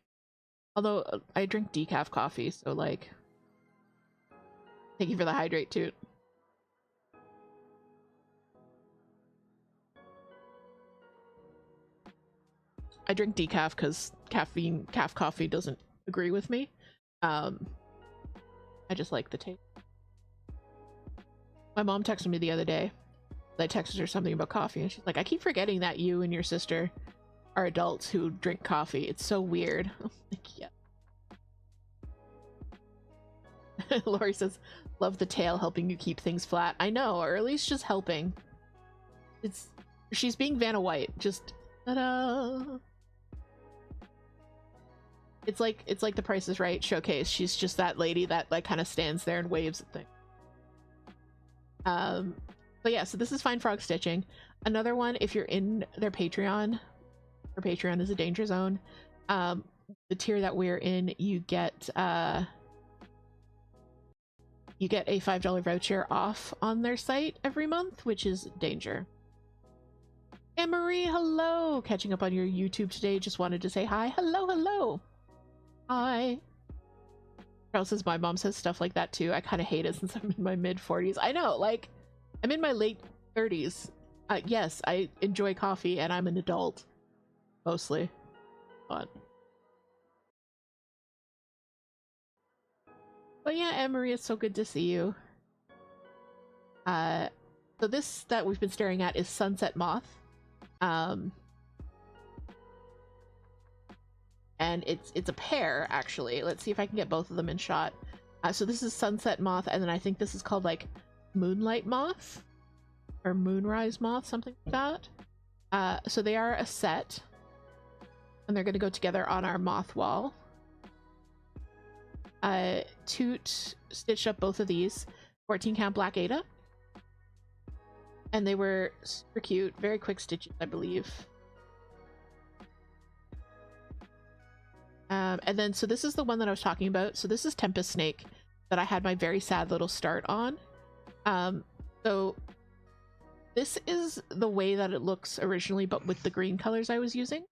S1: Although I drink decaf coffee, so like, thank you for the hydrate, Toot. I drink decaf because calf coffee doesn't agree with me. I just like the taste. My mom texted me the other day. I texted her something about coffee, and she's like, I keep forgetting that you and your sister are adults who drink coffee. It's so weird. I'm like, yeah. Lori says, love the tail helping you keep things flat. I know, or at least just helping. She's being Vanna White. Just ta-da. It's like the Price is Right showcase. She's just that lady that like kind of stands there and waves at things. But yeah, so this is Fine Frog Stitching. Another one, if you're in their Patreon, or Patreon is a danger zone, the tier that we're in, you get a $5 voucher off on their site every month, which is danger. Anne Marie, hello! Catching up on your YouTube today, just wanted to say hi. Hello, hello! Hi! Charles says my mom says stuff like that too. I kind of hate it since I'm in my mid-40s. I know, like, I'm in my late 30s. Yes, I enjoy coffee and I'm an adult. Mostly. But yeah, Anne-Marie, it's so good to see you. So this that we've been staring at is Sunset Moth. And it's a pair, actually. Let's see if I can get both of them in shot. So this is Sunset Moth, and then I think this is called like Moonlight Moth or Moonrise Moth, something like that. So they are a set, and they're going to go together on our moth wall. Toot stitched up both of these 14 count Black Ada, and they were super cute, very quick stitches, I believe. And then so this is the one that I was talking about. So this is Tempest Snake that I had my very sad little start on. So this is the way that it looks originally, but with the green colors I was using.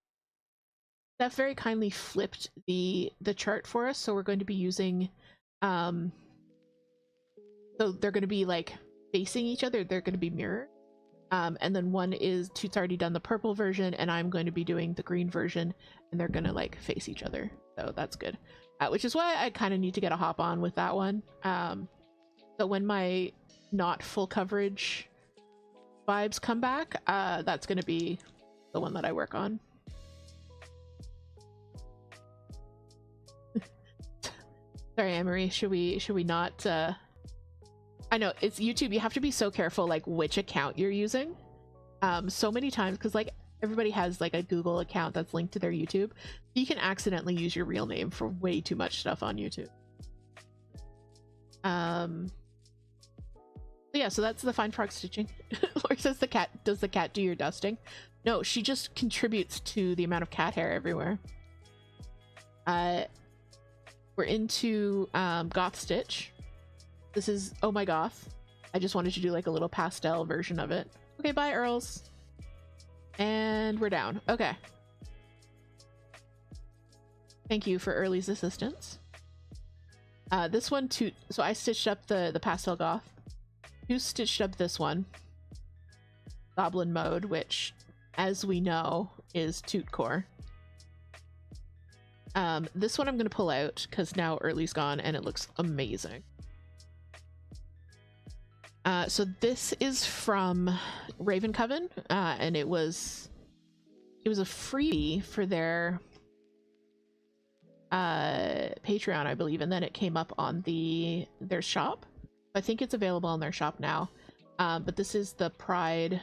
S1: Steph very kindly flipped the chart for us, so we're going to be using so they're going to be like facing each other, they're going to be mirrored, and then one is Toot's already done the purple version and I'm going to be doing the green version, and they're going to like face each other, so that's good, which is why I kind of need to get a hop on with that one. So when my not full coverage vibes come back, that's going to be the one that I work on. Sorry, Anne-Marie, should we not, I know, it's YouTube, you have to be so careful, like, which account you're using. So many times, because, like, everybody has, like, a Google account that's linked to their YouTube. You can accidentally use your real name for way too much stuff on YouTube. Yeah, so that's the Fine Frog Stitching. Laura says does the cat do your dusting? No, she just contributes to the amount of cat hair everywhere. We're into Goth Stitch. This is Oh My Goth. I just wanted to do like a little pastel version of it. Okay, bye Earls. And we're down. Okay. Thank you for Early's assistance. This one too, so I stitched up the pastel goth. You stitched up this one. Goblin Mode, which, as we know, is Toot Core. This one I'm going to pull out because now Early's gone and it looks amazing. So this is from Raven Coven, and it was a freebie for their Patreon, I believe, and then it came up on their shop. I think it's available on their shop now. But this is the Pride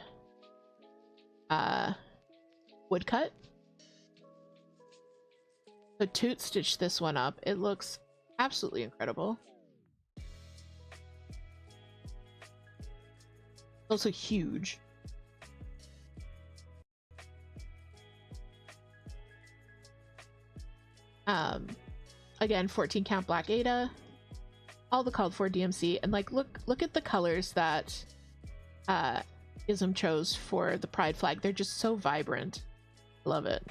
S1: woodcut. So Toot stitched this one up. It looks absolutely incredible. Also huge. Again, 14 count black Ada, all the called for DMC, and like look at the colors that Ism chose for the pride flag. They're just so vibrant. Love it.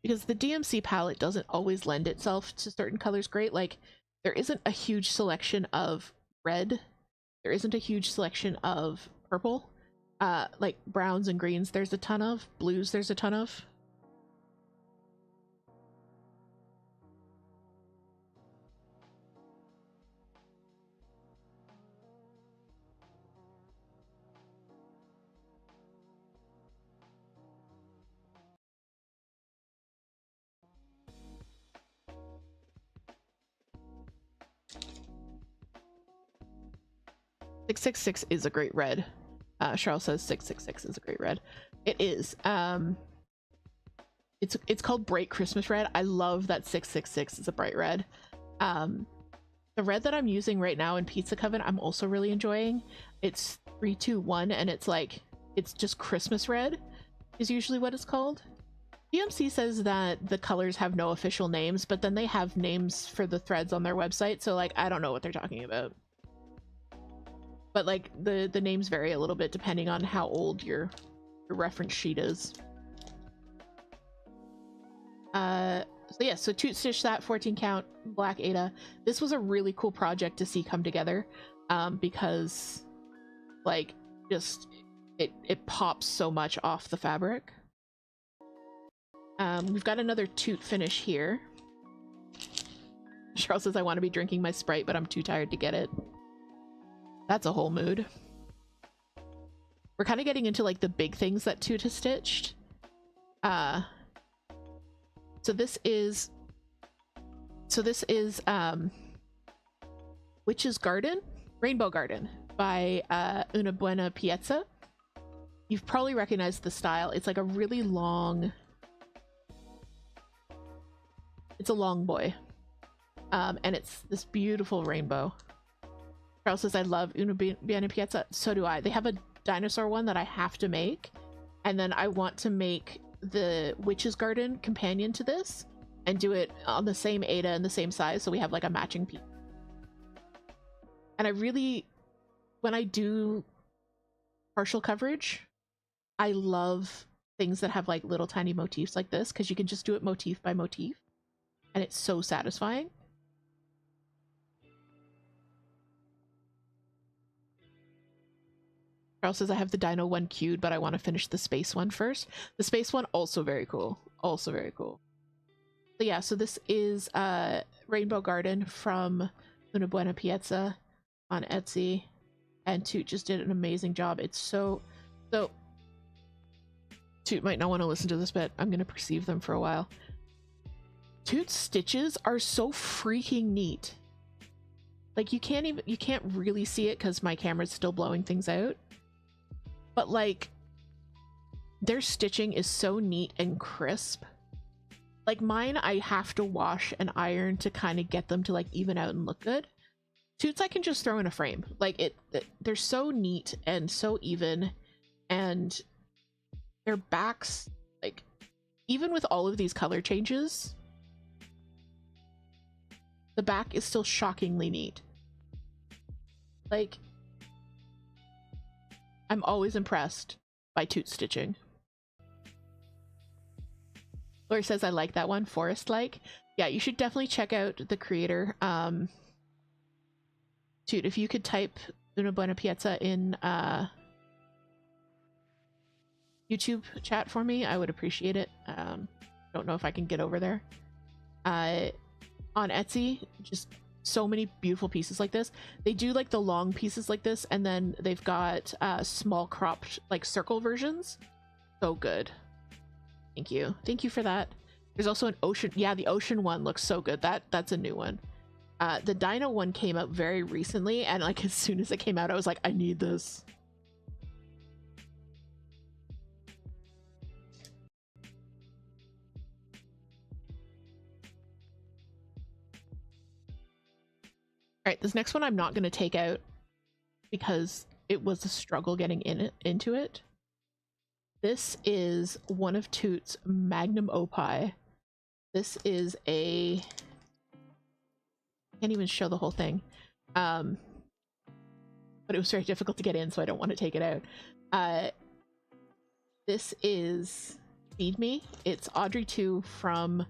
S1: Because the DMC palette doesn't always lend itself to certain colors great. Like there isn't a huge selection of red, there isn't a huge selection of purple. Like browns and greens there's a ton of, blues there's a ton of. .666 is a great red. Charles says 666 is a great red. It is. It's called Bright Christmas Red. I love that 666 is a bright red. The red that I'm using right now in Pizza Coven, I'm also really enjoying. It's 321, and it's like, it's just Christmas red is usually what it's called. DMC says that the colors have no official names, but then they have names for the threads on their website, so like I don't know what they're talking about. But like the names vary a little bit depending on how old your reference sheet is. So yeah, so Toot stitched that 14 count black Ada. This was a really cool project to see come together, because like just it pops so much off the fabric. We've got another Toot finish here. Charles says I want to be drinking my Sprite, but I'm too tired to get it. That's a whole mood. We're kind of getting into like the big things that Toot has stitched. So this is Witch's Garden, Rainbow Garden by Una Buena Piezza. You've probably recognized the style. It's like a really long, it's a long boy. And it's this beautiful rainbow. Charles says, I love Una Buena Piezza. So do I. They have a dinosaur one that I have to make. And then I want to make the Witch's Garden companion to this and do it on the same Ada and the same size. So we have like a matching piece. And I really, when I do partial coverage, I love things that have like little tiny motifs like this, because you can just do it motif by motif. And it's so satisfying. Charles says I have the dino one queued, but I want to finish the space one first. The space one, also very cool. Also very cool. So yeah, so this is Rainbow Garden from Una Buena Piezza on Etsy. And Toot just did an amazing job. It's so Toot might not want to listen to this, but I'm going to perceive them for a while. Toot's stitches are so freaking neat. Like you can't really see it because my camera's still blowing things out. But like their stitching is so neat and crisp. Like mine, I have to wash and iron to kind of get them to like even out and look good. Toots I can just throw in a frame. Like they're so neat and so even, and their backs, like even with all of these color changes, the back is still shockingly neat. Like I'm always impressed by Toot stitching. Lori says I like that one, Forest-like. Yeah, you should definitely check out the creator. Toot, if you could type Una Buena Piezza in YouTube chat for me, I would appreciate it. Don't know if I can get over there. On Etsy, just so many beautiful pieces like this. They do like the long pieces like this, and then they've got small cropped like circle versions. So good. Thank you. Thank you for that. There's also an ocean. Yeah, the ocean one looks so good. That's a new one. The dino one came out very recently, and like as soon as it came out, I was like, I need this. right, this next one I'm not going to take out because it was a struggle getting into it. This is one of Toot's magnum opus. This is a... can't even show the whole thing. But it was very difficult to get in, so I don't want to take it out. This is Feed Me. It's Audrey 2 from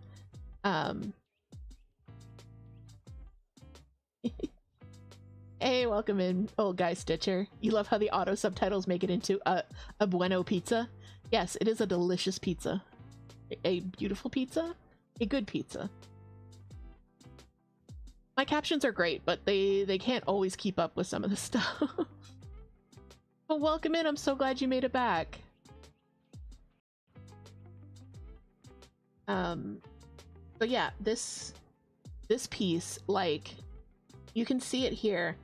S1: Hey, welcome in, old guy Stitcher. You love how the auto subtitles make it into a bueno pizza? Yes, it is a delicious pizza. A beautiful pizza? A good pizza. My captions are great, but they can't always keep up with some of the stuff. But welcome in, I'm so glad you made it back. But yeah, this piece, like, you can see it here,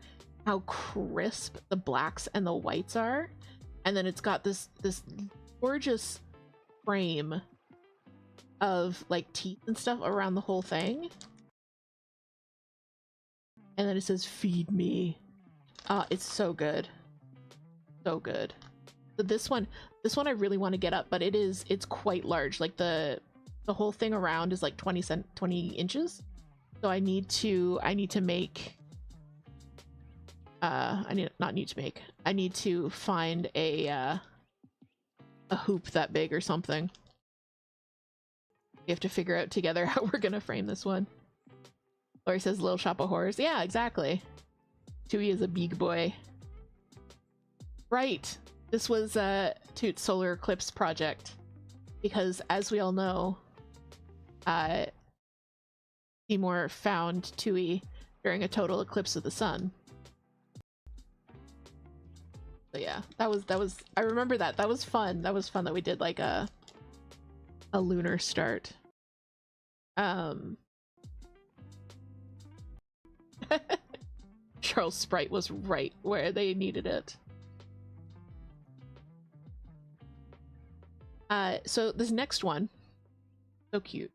S1: how crisp the blacks and the whites are, and then it's got this gorgeous frame of like teeth and stuff around the whole thing, and then it says "Feed me." It's so good, so good. So this one I really want to get up, but it's quite large. Like the whole thing around is like 20 inches, so I need to make I need to find a hoop that big or something. We have to figure out together how we're gonna frame this one. Lori says Little Shop of Horrors. Yeah, exactly. Tui is a big boy. Right. This was Toot's solar eclipse project, because as we all know, Seymour found Tui during a total eclipse of the sun. So yeah, that was I remember that. That was fun. That was fun that we did like a lunar start. Charles Sprite was right where they needed it. So this next one, so cute.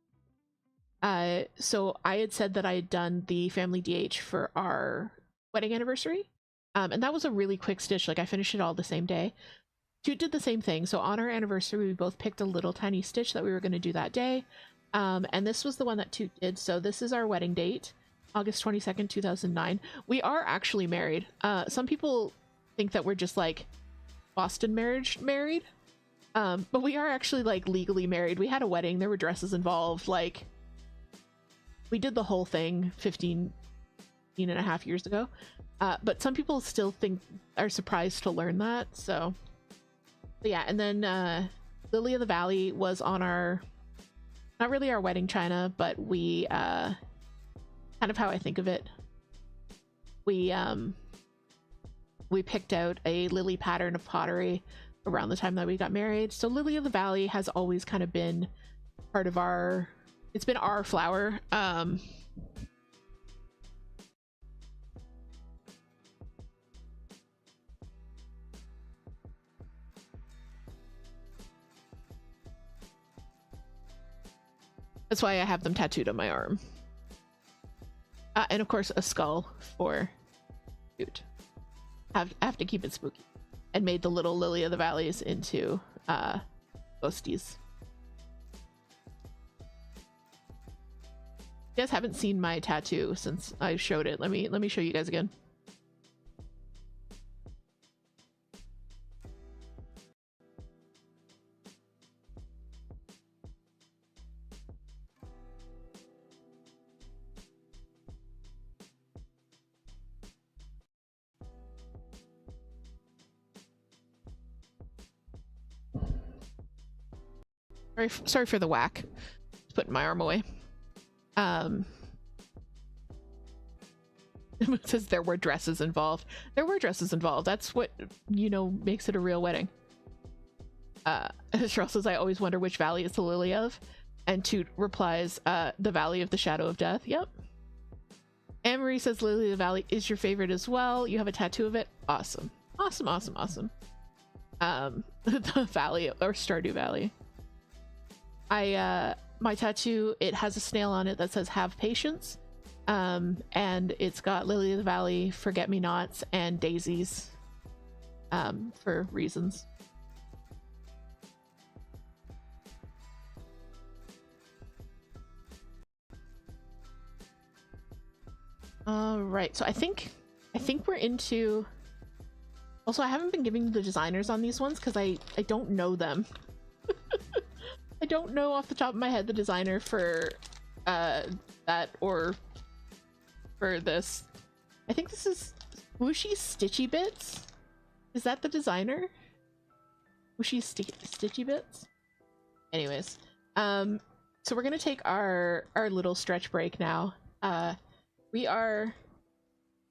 S1: So I had said that I had done the family DH for our wedding anniversary. And that was a really quick stitch. Like I finished it all the same day. Toot did the same thing. So on our anniversary, we both picked a little tiny stitch that we were going to do that day. And this was the one that Toot did. So this is our wedding date, August 22nd, 2009. We are actually married. Some people think that we're just like Boston married. But we are actually like legally married. We had a wedding. There were dresses involved. Like we did the whole thing 15 and a half years ago. But some people still are surprised to learn that. So yeah. And then Lily of the Valley was on our, not really our wedding china, but we kind of how I think of it. We picked out a lily pattern of pottery around the time that we got married. So Lily of the Valley has always kind of been part of our, it's been our flower. That's why I have them tattooed on my arm. And of course a skull for Toot. Have to keep it spooky. And made the little Lily of the Valleys into ghosties. You guys haven't seen my tattoo since I showed it. Let me show you guys again. Sorry for the whack. Just putting my arm away. It says there were dresses involved. There were dresses involved. That's what, makes it a real wedding. Cheryl says, I always wonder which valley is the lily of. And Toot replies, the Valley of the Shadow of Death. Yep. Anne-Marie says, Lily of the Valley is your favorite as well. You have a tattoo of it. Awesome. Awesome, awesome, awesome. The Valley, or Stardew Valley. My tattoo, it has a snail on it that says have patience. And it's got Lily of the Valley, Forget-Me-Nots, and Daisies, for reasons. All right, so I think we're into. Also, I haven't been giving the designers on these ones because I don't know them. I don't know off the top of my head the designer for that or for this. I think this is Wooshy Stitchy Bits. Is that the designer? Wooshy Stitchy Bits? Anyways, so we're gonna take our little stretch break now. We are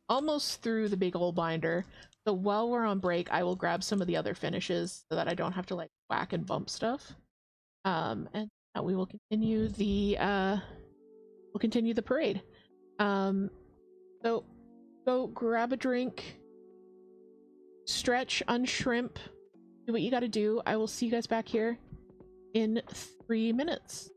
S1: almost through the big old binder, so while we're on break, I will grab some of the other finishes so that I don't have to like whack and bump stuff. And we will continue the parade. So go grab a drink, stretch, unshrimp, do what you gotta do. I will see you guys back here in 3 minutes.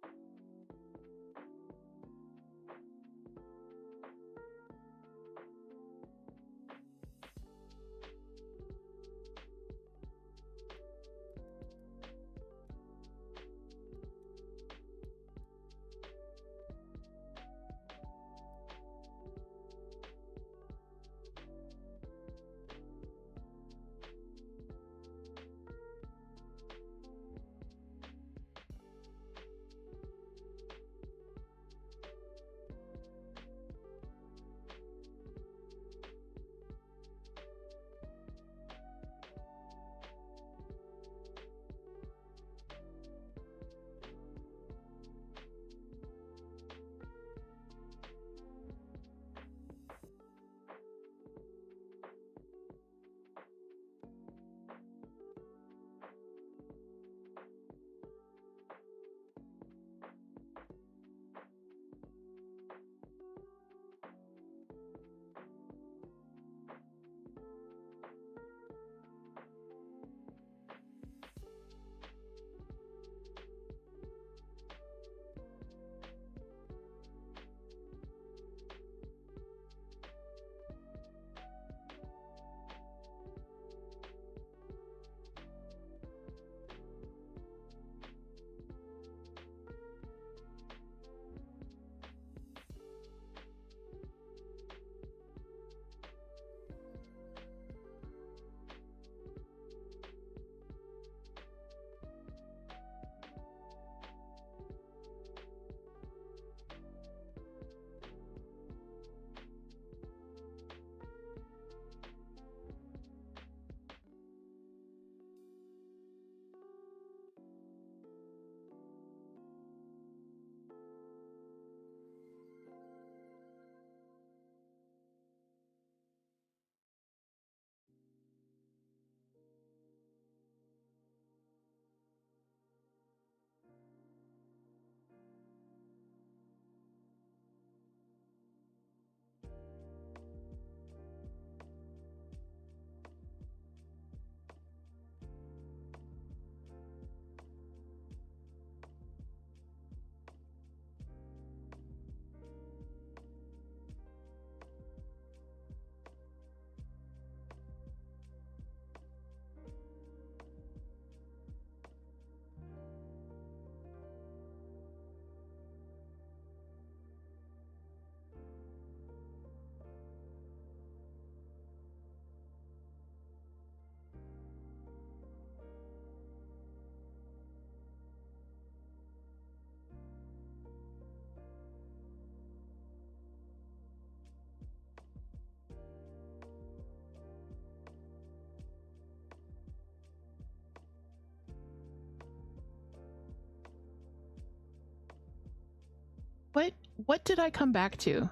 S1: What did I come back to?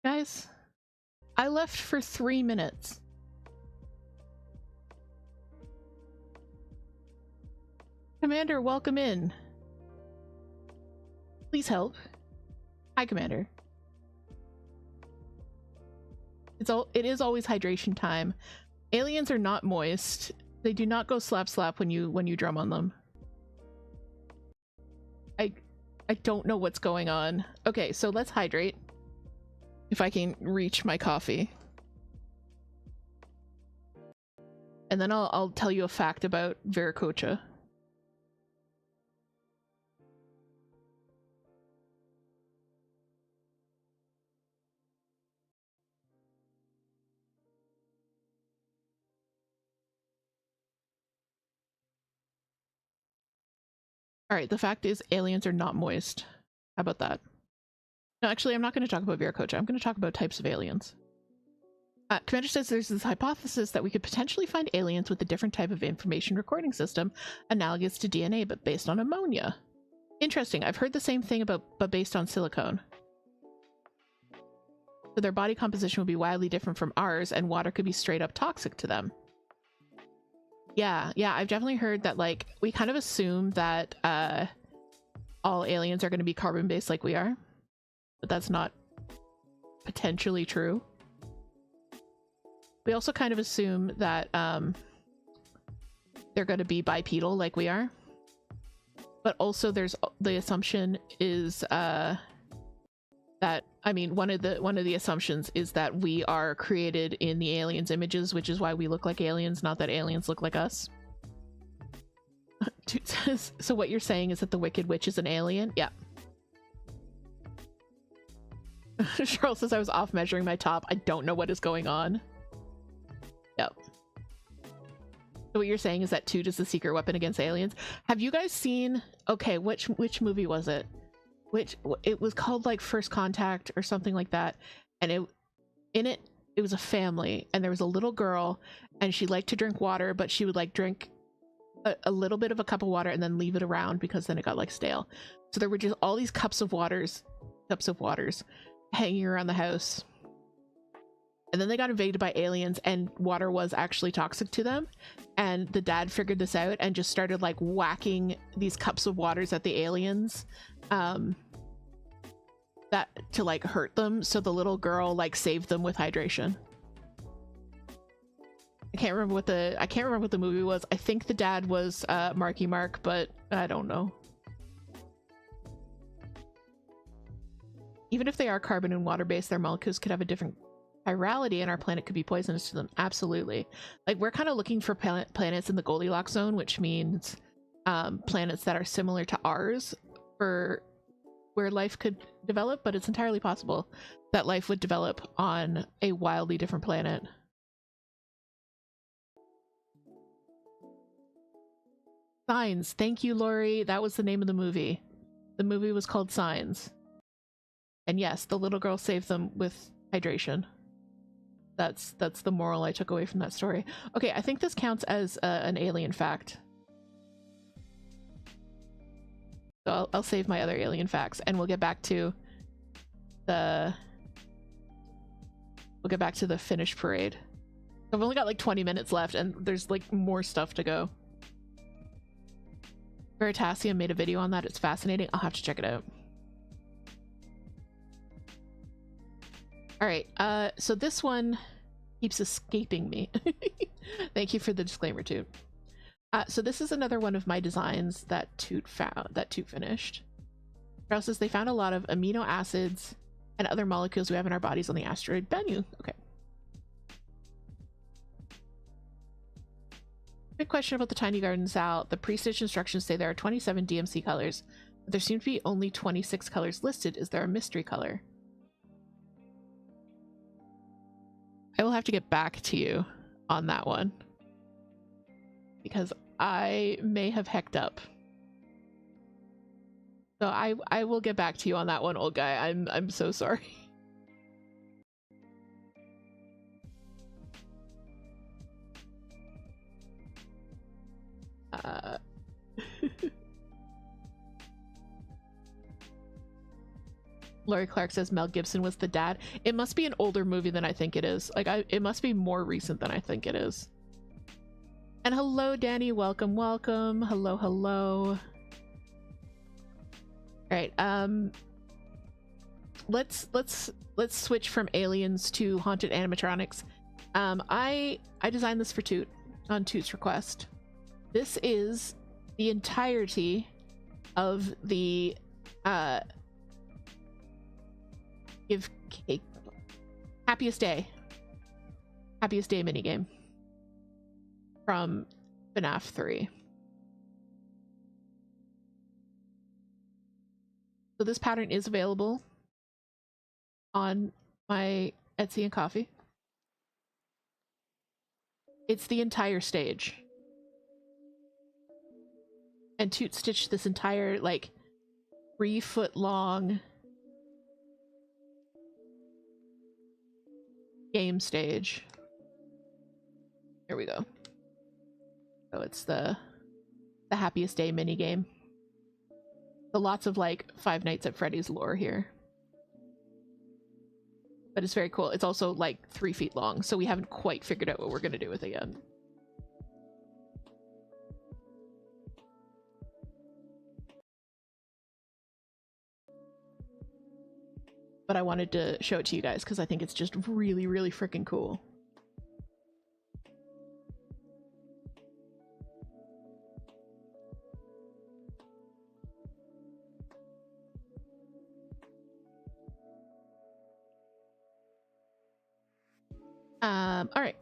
S1: Guys, I left for 3 minutes. Commander, welcome in. Please help. Hi, Commander. It is always hydration time. Aliens are not moist. They do not go slap slap when you drum on them. I don't know what's going on. Okay, so let's hydrate. If I can reach my coffee. And then I'll tell you a fact about Viracocha. Alright, the fact is aliens are not moist. How about that? No, actually, I'm not going to talk about Viracocha. I'm going to talk about types of aliens. Commander says there's this hypothesis that we could potentially find aliens with a different type of information recording system, analogous to DNA, but based on ammonia. Interesting. I've heard the same thing but based on silicone. So their body composition would be wildly different from ours, and water could be straight up toxic to them. Yeah, I've definitely heard that, like, we kind of assume that all aliens are going to be carbon-based like we are, but that's not potentially true. We also kind of assume that they're going to be bipedal like we are, but also there's the assumption is that, I mean, one of the assumptions is that we are created in the aliens' images, which is why we look like aliens, not that aliens look like us. Toot says, so what you're saying is that the Wicked Witch is an alien? Yeah. Charles says I was off measuring my top. I don't know what is going on. Yep. So what you're saying is that Toot is the secret weapon against aliens? Have you guys seen... Okay, which movie was it? It was called like First Contact or something like that, and it was a family, and there was a little girl, and she liked to drink water, but she would like drink a little bit of a cup of water and then leave it around because then it got like stale. So there were just all these cups of waters hanging around the house, and then they got invaded by aliens, and water was actually toxic to them, and the dad figured this out and just started like whacking these cups of waters at the aliens that to like hurt them, so the little girl like saved them with hydration. I can't remember what the movie was. I think the dad was Marky Mark, but I don't know. Even if they are carbon and water based, their molecules could have a different chirality and our planet could be poisonous to them. Absolutely. Like, we're kind of looking for planets in the Goldilocks zone, which means planets that are similar to ours for where life could develop, but it's entirely possible that life would develop on a wildly different planet. Signs. Thank you, Lori. That was the name of the movie. The movie was called Signs. And yes, the little girl saved them with hydration. That's the moral I took away from that story. Okay, I think this counts as an alien fact. So I'll save my other alien facts, and we'll get back to the finish parade. I've only got like 20 minutes left, and there's like more stuff to go. Veritasium made a video on that. It's fascinating. I'll have to check it out. All right, so this one keeps escaping me. Thank you for the disclaimer, Toot. So this is another one of my designs that Toot finished. Charles says they found a lot of amino acids and other molecules we have in our bodies on the asteroid Bennu. Okay. Good question about the tiny garden, Sal. The pre-stitch instructions say there are 27 DMC colors, but there seem to be only 26 colors listed. Is there a mystery color? I will have to get back to you on that one, because I may have hecked up. So I will get back to you on that one, old guy. I'm so sorry. Laurie Clark says Mel Gibson was the dad. It must be an older movie than I think it is. Like, it must be more recent than I think it is. And hello, Danny. Welcome, welcome. Hello, hello. All right. Let's switch from aliens to haunted animatronics. I designed this for Toot on Toot's request. This is the entirety of the uh, give cake. Happiest day minigame from FNAF 3. So this pattern is available on my Etsy and Coffee. It's the entire stage. And Toot stitched this entire, like, 3-foot long game stage. Here we go. So it's the happiest day mini game. So lots of like Five Nights at Freddy's lore here. But it's very cool. It's also like 3 feet long, so we haven't quite figured out what we're gonna do with it yet. But I wanted to show it to you guys because I think it's just really, really freaking cool. All right.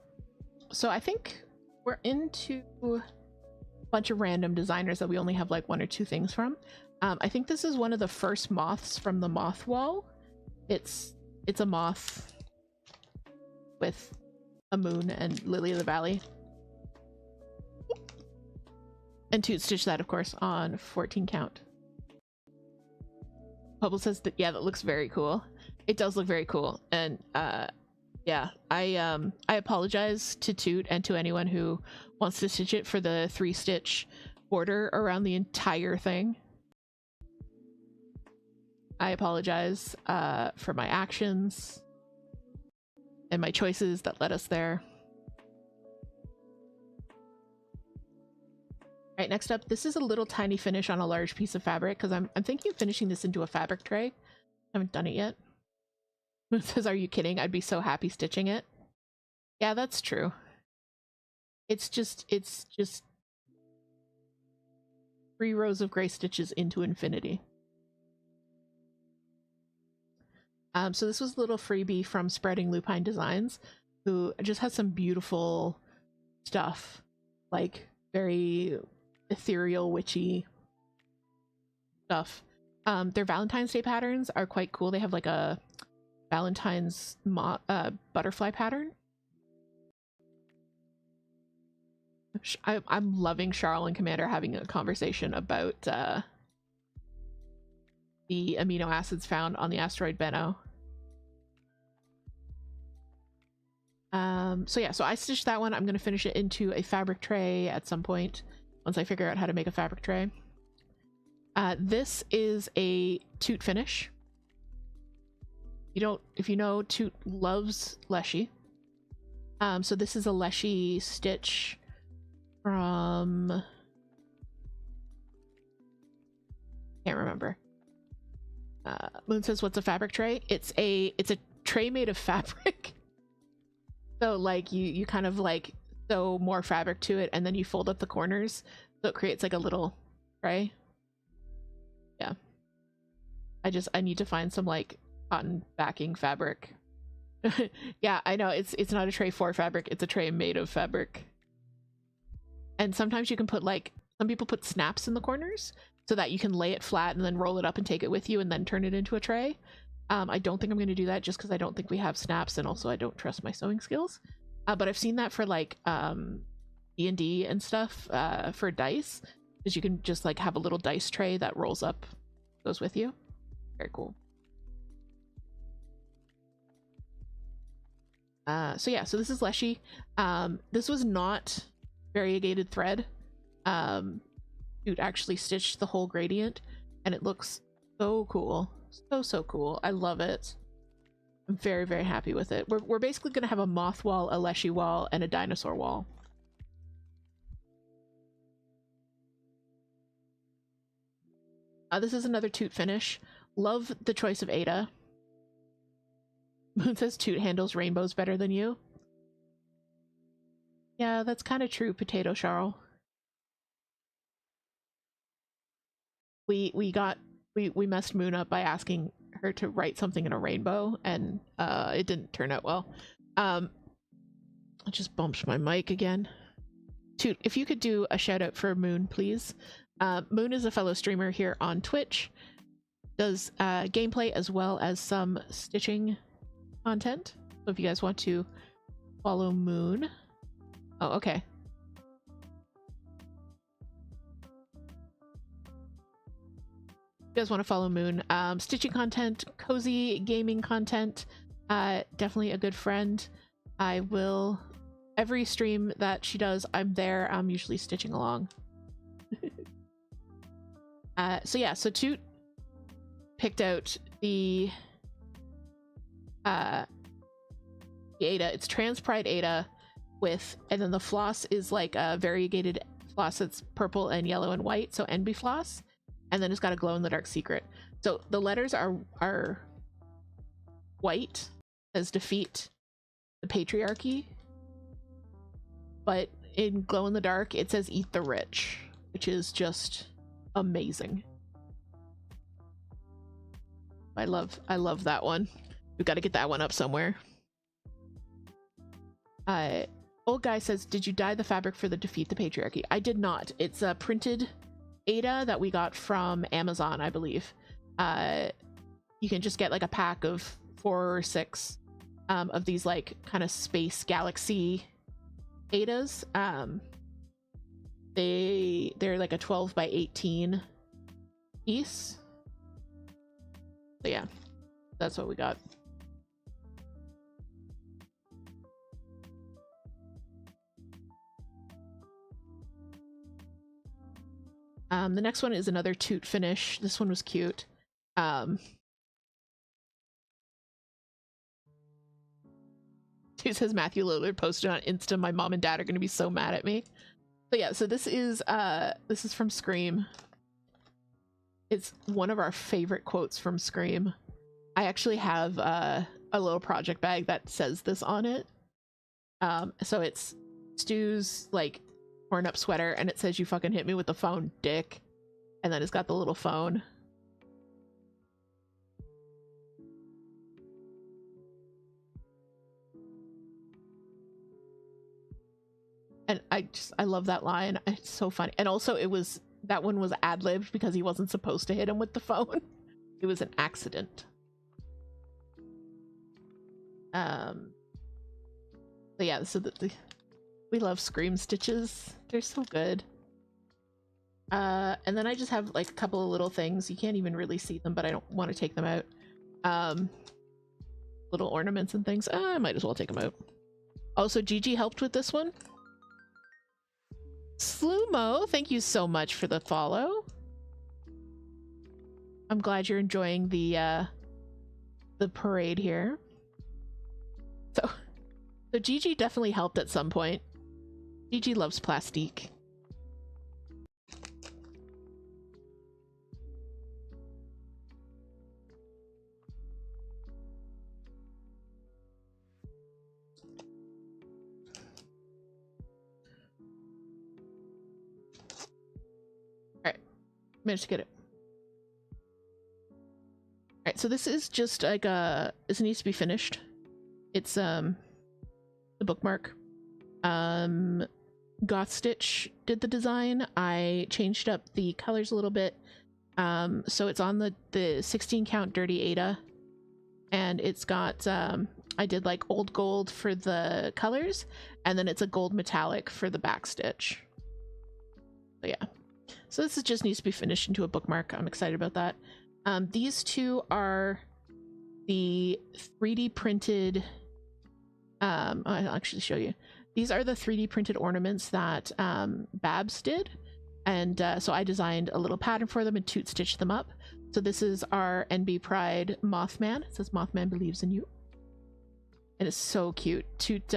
S1: So I think we're into a bunch of random designers that we only have like 1 or 2 things from. I think this is one of the first moths from the moth wall. It's a moth with a moon and lily of the valley. And Toot stitched that, of course, on 14 count. Bubble says that, yeah, that looks very cool. It does look very cool. And yeah, I apologize to Toot and to anyone who wants to stitch it for the 3-stitch border around the entire thing. I apologize for my actions and my choices that led us there. All right, next up, this is a little tiny finish on a large piece of fabric because I'm thinking of finishing this into a fabric tray. I haven't done it yet. It says, "Are you kidding? I'd be so happy stitching it." Yeah, that's true. It's just 3 rows of gray stitches into infinity. So this was a little freebie from Spreading Lupine Designs, who just has some beautiful stuff, like very ethereal, witchy stuff. Their Valentine's Day patterns are quite cool. They have like a Valentine's butterfly pattern. I'm loving Charles and Commander having a conversation about the amino acids found on the asteroid Bennu. So yeah, so I stitched that one. I'm going to finish it into a fabric tray at some point once I figure out how to make a fabric tray. This is a Toot finish. If you know, Toot loves Leshy. So this is a Leshy stitch from, can't remember. Moon says, "What's a fabric tray?" It's a tray made of fabric. So like you kind of like sew more fabric to it and then you fold up the corners so it creates like a little tray. Yeah. I need to find some like cotton backing fabric. Yeah, I know it's not a tray for fabric, it's a tray made of fabric. And sometimes you can put like, some people put snaps in the corners so that you can lay it flat and then roll it up and take it with you and then turn it into a tray. I don't think I'm going to do that just because I don't think we have snaps, and also I don't trust my sewing skills. But I've seen that for like D&D and stuff for dice, because you can just like have a little dice tray that rolls up, goes with you. Very cool. So yeah, so this is Leshy. This was not variegated thread. Toot actually stitched the whole gradient, and it looks so cool. So cool. I love it. I'm very, very happy with it. We're basically going to have a moth wall, a Leshy wall, and a dinosaur wall. This is another Toot finish. Love the choice of Ada. Moon says Toot handles rainbows better than you. Yeah, that's kind of true, Potato Charles. We got we messed Moon up by asking her to write something in a rainbow, and it didn't turn out well. I just bumped my mic again. Toot, if you could do a shout out for Moon, please. Moon is a fellow streamer here on Twitch, does gameplay as well as some stitching content. So if you guys want to follow Moon. Oh, okay. If you guys want to follow Moon, stitching content, cozy gaming content, definitely a good friend. I will, every stream that she does, I'm there. I'm usually stitching along. So yeah, so Toot picked out the Ada. It's trans pride Ada with, and then the floss is like a variegated floss that's purple and yellow and white, so NB floss. And then it's got a glow in the dark secret. So the letters are white as defeat the patriarchy, but in glow in the dark it says eat the rich, which is just amazing. I love that one. We've got to get that one up somewhere. Old guy says, did you dye the fabric for the defeat the patriarchy? I did not. It's a printed Ada that we got from Amazon, I believe. You can just get like a pack of 4 or 6 of these like kind of space galaxy Adas. They're like a 12 by 18 piece. So yeah, that's what we got. The next one is another Toot finish. This one was cute. Toot says Matthew Lillard posted on Insta, my mom and dad are going to be so mad at me. So yeah, so this is from Scream. It's one of our favorite quotes from Scream. I actually have a little project bag that says this on it. So it's Stu's like torn up sweater, and it says, you fucking hit me with the phone, dick. And then it's got the little phone. And I love that line. It's so funny. And also that one was ad-libbed because he wasn't supposed to hit him with the phone. It was an accident. So yeah, so we love Scream stitches. They're so good. And then I just have like a couple of little things. You can't even really see them, but I don't want to take them out. Little ornaments and things. I might as well take them out. Also, Gigi helped with this one. Slumo, thank you so much for the follow. I'm glad you're enjoying the parade here. So Gigi definitely helped at some point. Gigi loves plastique. Alright, managed to get it. Alright, so this is just like this needs to be finished. It's the bookmark. Goth Stitch did the design. I changed up the colors a little bit. So it's on the 16 count Dirty Ada, and it's got I did like old gold for the colors, and then it's a gold metallic for the back stitch. So yeah, so this just needs to be finished into a bookmark. I'm excited about that. These two are the 3D printed I'll actually show you. These are the 3D printed ornaments that Babs did, and so I designed a little pattern for them and Toot stitched them up. So this is our NB Pride Mothman. It says Mothman believes in you. And it's so cute. Toot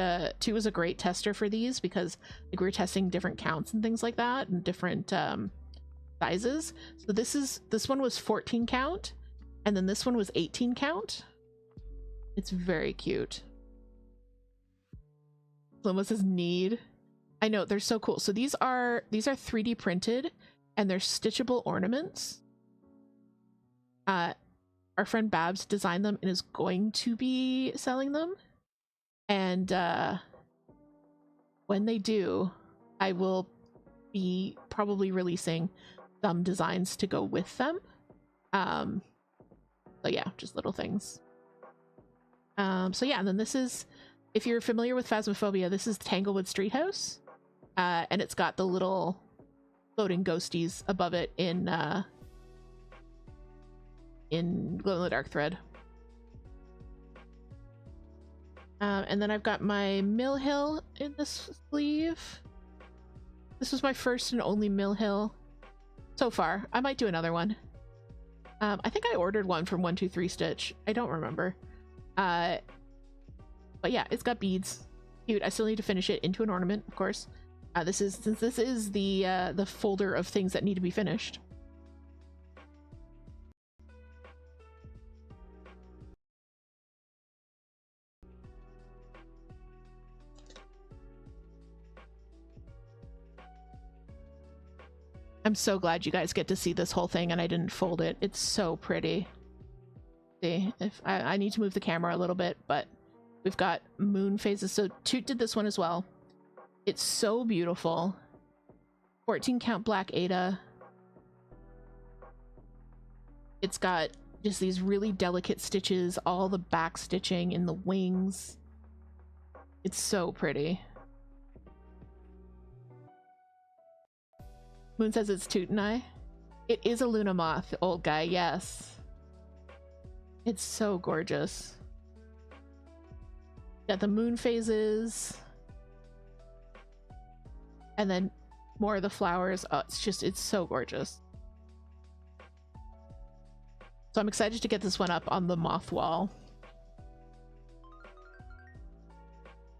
S1: was a great tester for these because like we were testing different counts and things like that and different sizes. So this one was 14 count, and then this one was 18 count. It's very cute. Loma says need. I know, they're so cool. So these are 3D printed and they're stitchable ornaments. Our friend Babs designed them and is going to be selling them. And when they do, I will be probably releasing some designs to go with them. So yeah, just little things. So yeah, and then this is, if you're familiar with Phasmophobia, this is Tanglewood Street House. And it's got the little floating ghosties above it in glow in the dark thread. And then I've got my Mill Hill in this sleeve. This was my first and only Mill Hill so far. I might do another one. I think I ordered one from 123 Stitch. I don't remember. But yeah, it's got beads. Cute. I still need to finish it into an ornament, of course. Since this is the folder of things that need to be finished. I'm so glad you guys get to see this whole thing and I didn't fold it. It's so pretty. See, if I need to move the camera a little bit, but we've got moon phases. So Toot did this one as well. It's so beautiful. 14 count black Ada. It's got just these really delicate stitches, all the back stitching in the wings. It's so pretty. Moon says it's Toot and I. It is a Luna moth, old guy, yes. It's so gorgeous. Got the moon phases. And then more of the flowers. Oh, it's so gorgeous. So I'm excited to get this one up on the moth wall.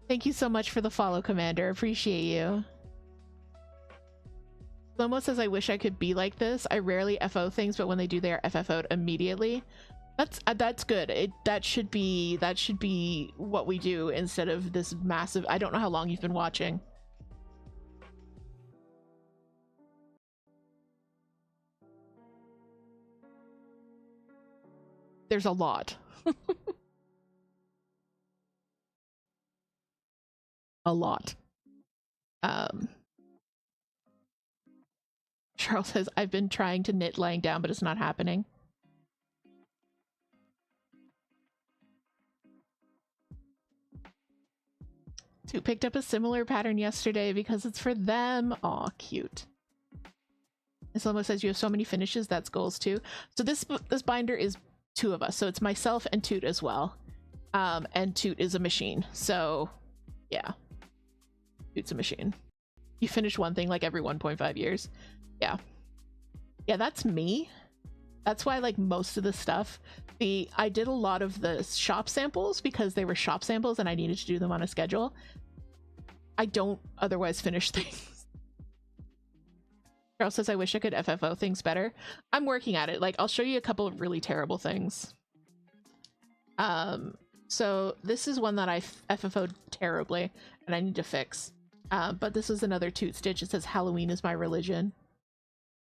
S1: Thank you so much for the follow, Commander. Appreciate you. Slomo says, I wish I could be like this. I rarely FO things, but when they do, they are FFO'd immediately. That's good. That should be what we do instead of this massive. I don't know how long you've been watching. There's a lot. A lot. Charles says, I've been trying to knit lying down, but it's not happening. Toot picked up a similar pattern yesterday because it's for them. Aw, cute. And Slomo says, you have so many finishes, that's goals too. So this binder is two of us, so it's myself and Toot as well. And Toot is a machine, so yeah. Toot's a machine. You finish one thing like every 1.5 years. Yeah. Yeah, that's me. That's why, like, most of the stuff, I did a lot of the shop samples because they were shop samples and I needed to do them on a schedule. I don't otherwise finish things. Charles says, I wish I could FFO things better. I'm working at it. Like, I'll show you a couple of really terrible things. So this is one that I FFO'd terribly and I need to fix. But this is another Toot stitch. It says, Halloween is my religion.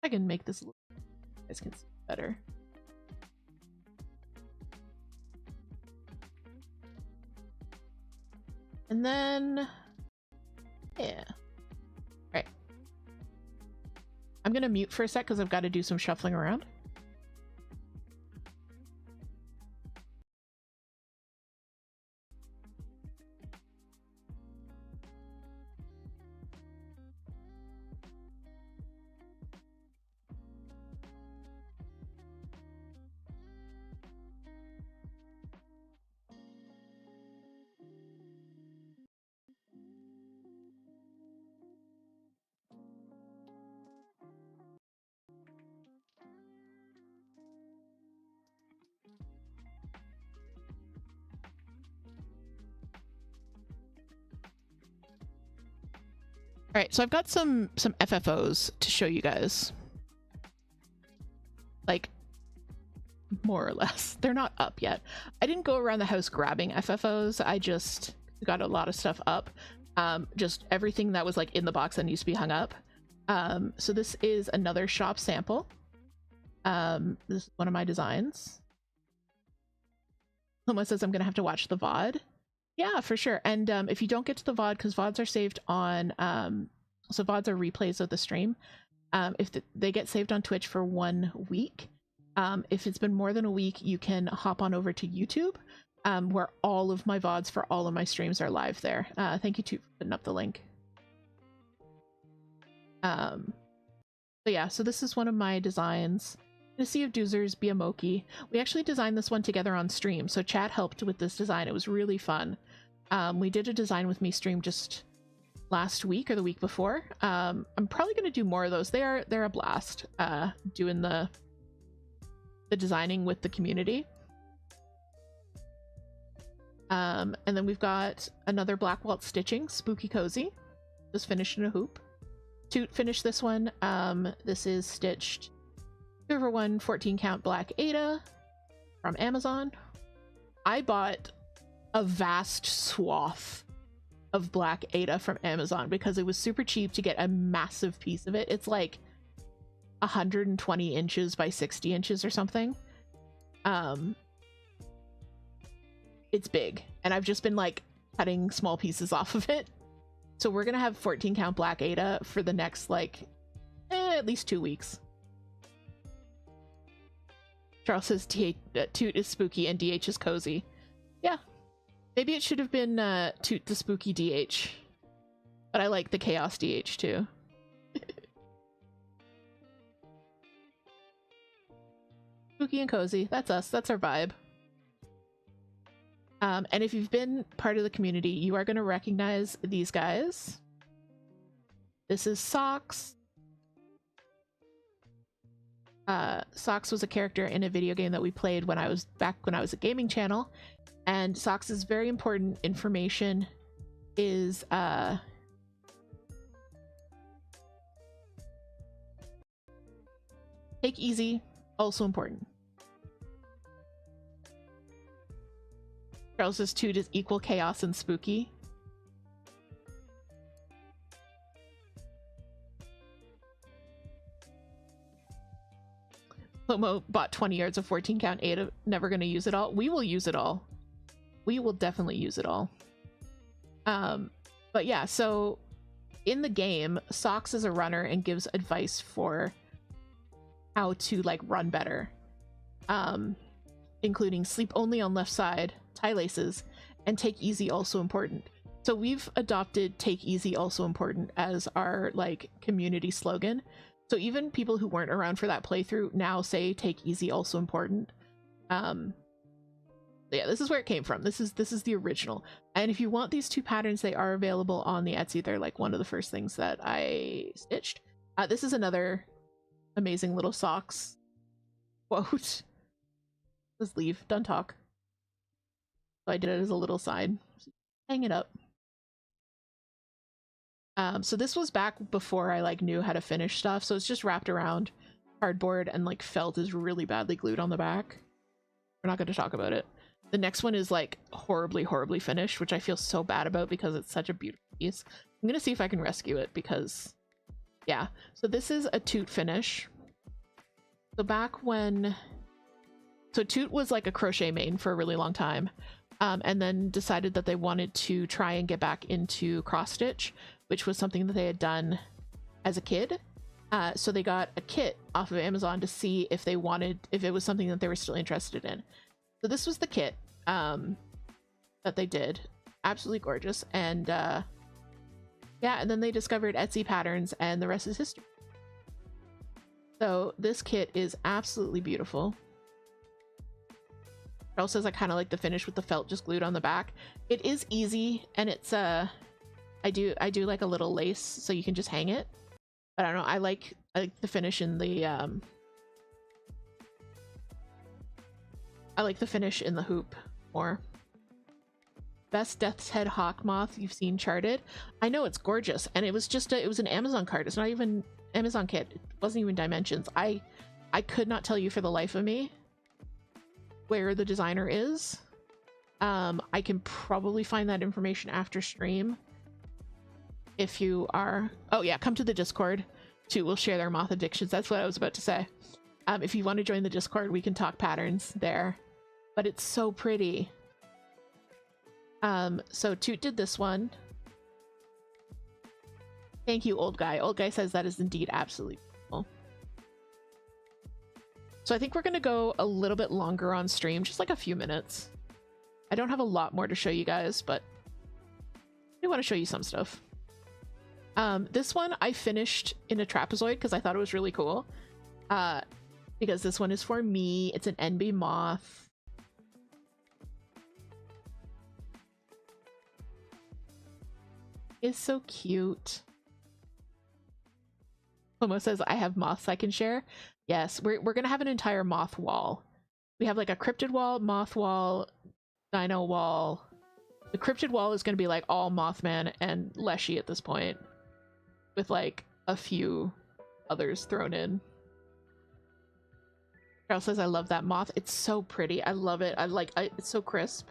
S1: I can make this look, you guys can see better. And then, yeah. Right. I'm gonna mute for a sec because I've got to do some shuffling around. All right, so I've got some FFOs to show you guys. Like, more or less. They're not up yet. I didn't go around the house grabbing FFOs. I just got a lot of stuff up. Just everything that was like in the box that needs to be hung up. So this is another shop sample. This is one of my designs. Someone says I'm gonna have to watch the VOD. Yeah, for sure. And if you don't get to the VOD, because VODs are saved on so VODs are replays of the stream. If they get saved on Twitch for 1 week, if it's been more than a week, you can hop on over to YouTube, where all of my VODs for all of my streams are live there. Thank you, Toot, for putting up the link. But yeah, so this is one of my designs. The Sea of Doozers, Biamoki. We actually designed this one together on stream, so chat helped with this design. It was really fun. We did a design with me stream just last week or the week before. I'm probably going to do more of those. They're a blast, doing the designing with the community. And then we've got another black waltz stitching, Spooky Cozy, just finished in a hoop. Toot finished this one. This is stitched 2/1 14 count black Ada from Amazon. I bought a vast swath of black Ada from Amazon because it was super cheap to get a massive piece of it. It's like 120 inches by 60 inches or something. It's big, and I've just been like cutting small pieces off of it. So we're gonna have 14 count black Ada for the next like at least 2 weeks. Charles says Toot is spooky and DH is cozy. Yeah, maybe it should have been Toot the spooky DH, but I like the chaos DH too. Spooky and cozy, that's us, that's our vibe. And if you've been part of the community, you are going to recognize these guys. This is Socks. Socks was a character in a video game that we played when I was a gaming channel, and Socks' very important information is take easy, also important. Charles's Toot is equal chaos and spooky. Lomo bought 20 yards of 14 count Ada, never gonna use it all. We will use it all. We will definitely use it all. But yeah, so in the game, Socks is a runner and gives advice for how to like run better. Including sleep only on left side, tie laces, and take easy also important. So we've adopted take easy also important as our like community slogan. So even people who weren't around for that playthrough now say take easy also important. Yeah, this is where it came from. This is the original. And if you want these 2 patterns, they are available on the Etsy. They're like one of the first things that I stitched. This is another amazing little Socks quote. Let's leave, done talk. So I did it as a little side. Hang it up. So this was back before I like knew how to finish stuff, so it's just wrapped around cardboard and like felt is really badly glued on the back. We're not going to talk about it. The next one is like horribly finished, which I feel so bad about because it's such a beautiful piece. I'm gonna see if I can rescue it because yeah. So this is a Toot finish. So back when Toot was like a crochet main for a really long time, and then decided that they wanted to try and get back into cross stitch, which was something that they had done as a kid. So they got a kit off of Amazon to see if they wanted, if it was something that they were still interested in. So this was the kit that they did. Absolutely gorgeous. And yeah, and then they discovered Etsy patterns and the rest is history. So this kit is absolutely beautiful. Carl says I kind of like the finish with the felt just glued on the back. It is easy, and it's I do like a little lace so you can just hang it. But I don't know, I like the finish in the I like the finish in the hoop more. Best Death's Head Hawk Moth you've seen charted. I know, it's gorgeous, and it was just it was an Amazon card. It's not even Amazon kit. It wasn't even dimensions. I could not tell you for the life of me where the designer is. I can probably find that information after stream. If you are, oh yeah, come to the Discord too. We'll share their moth addictions. That's what I was about to say. If you want to join the Discord, we can talk patterns there. But it's so pretty. So Toot did this one. Thank you, Old Guy. Old Guy says that is indeed absolutely beautiful. So I think we're going to go a little bit longer on stream, just like a few minutes. I don't have a lot more to show you guys, but I want to show you some stuff. This one I finished in a trapezoid because I thought it was really cool. Because this one is for me. It's an NB moth. It's so cute. Momo says, I have moths I can share. Yes, we're gonna have an entire moth wall. We have like a cryptid wall, moth wall, dino wall. The cryptid wall is gonna be like all Mothman and Leshy at this point, with like a few others thrown in. Carol says, I love that moth. It's so pretty. I love it. It's so crisp.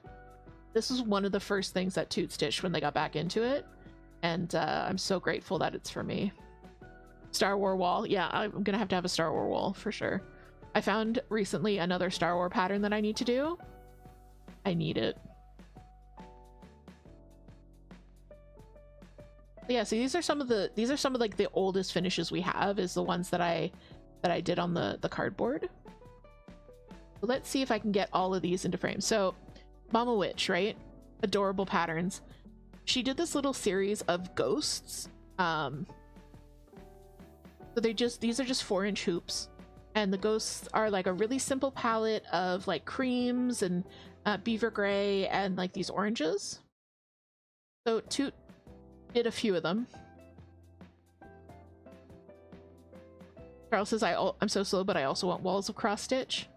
S1: This was one of the first things that Toot stitched when they got back into it. And I'm so grateful that it's for me. Star Wars wall. Yeah, I'm gonna have to have a Star Wars wall for sure. I found recently another Star Wars pattern that I need to do. I need it. But yeah, so these are some of like the oldest finishes we have, is the ones that I did on the cardboard. So let's see if I can get all of these into frame. So Mama Witch, right? Adorable patterns. She did this little series of ghosts. So these are just 4-inch hoops, and the ghosts are like a really simple palette of like creams and beaver gray and like these oranges. So Toot did a few of them. Charles says, I'm so slow, but I also want walls of cross stitch.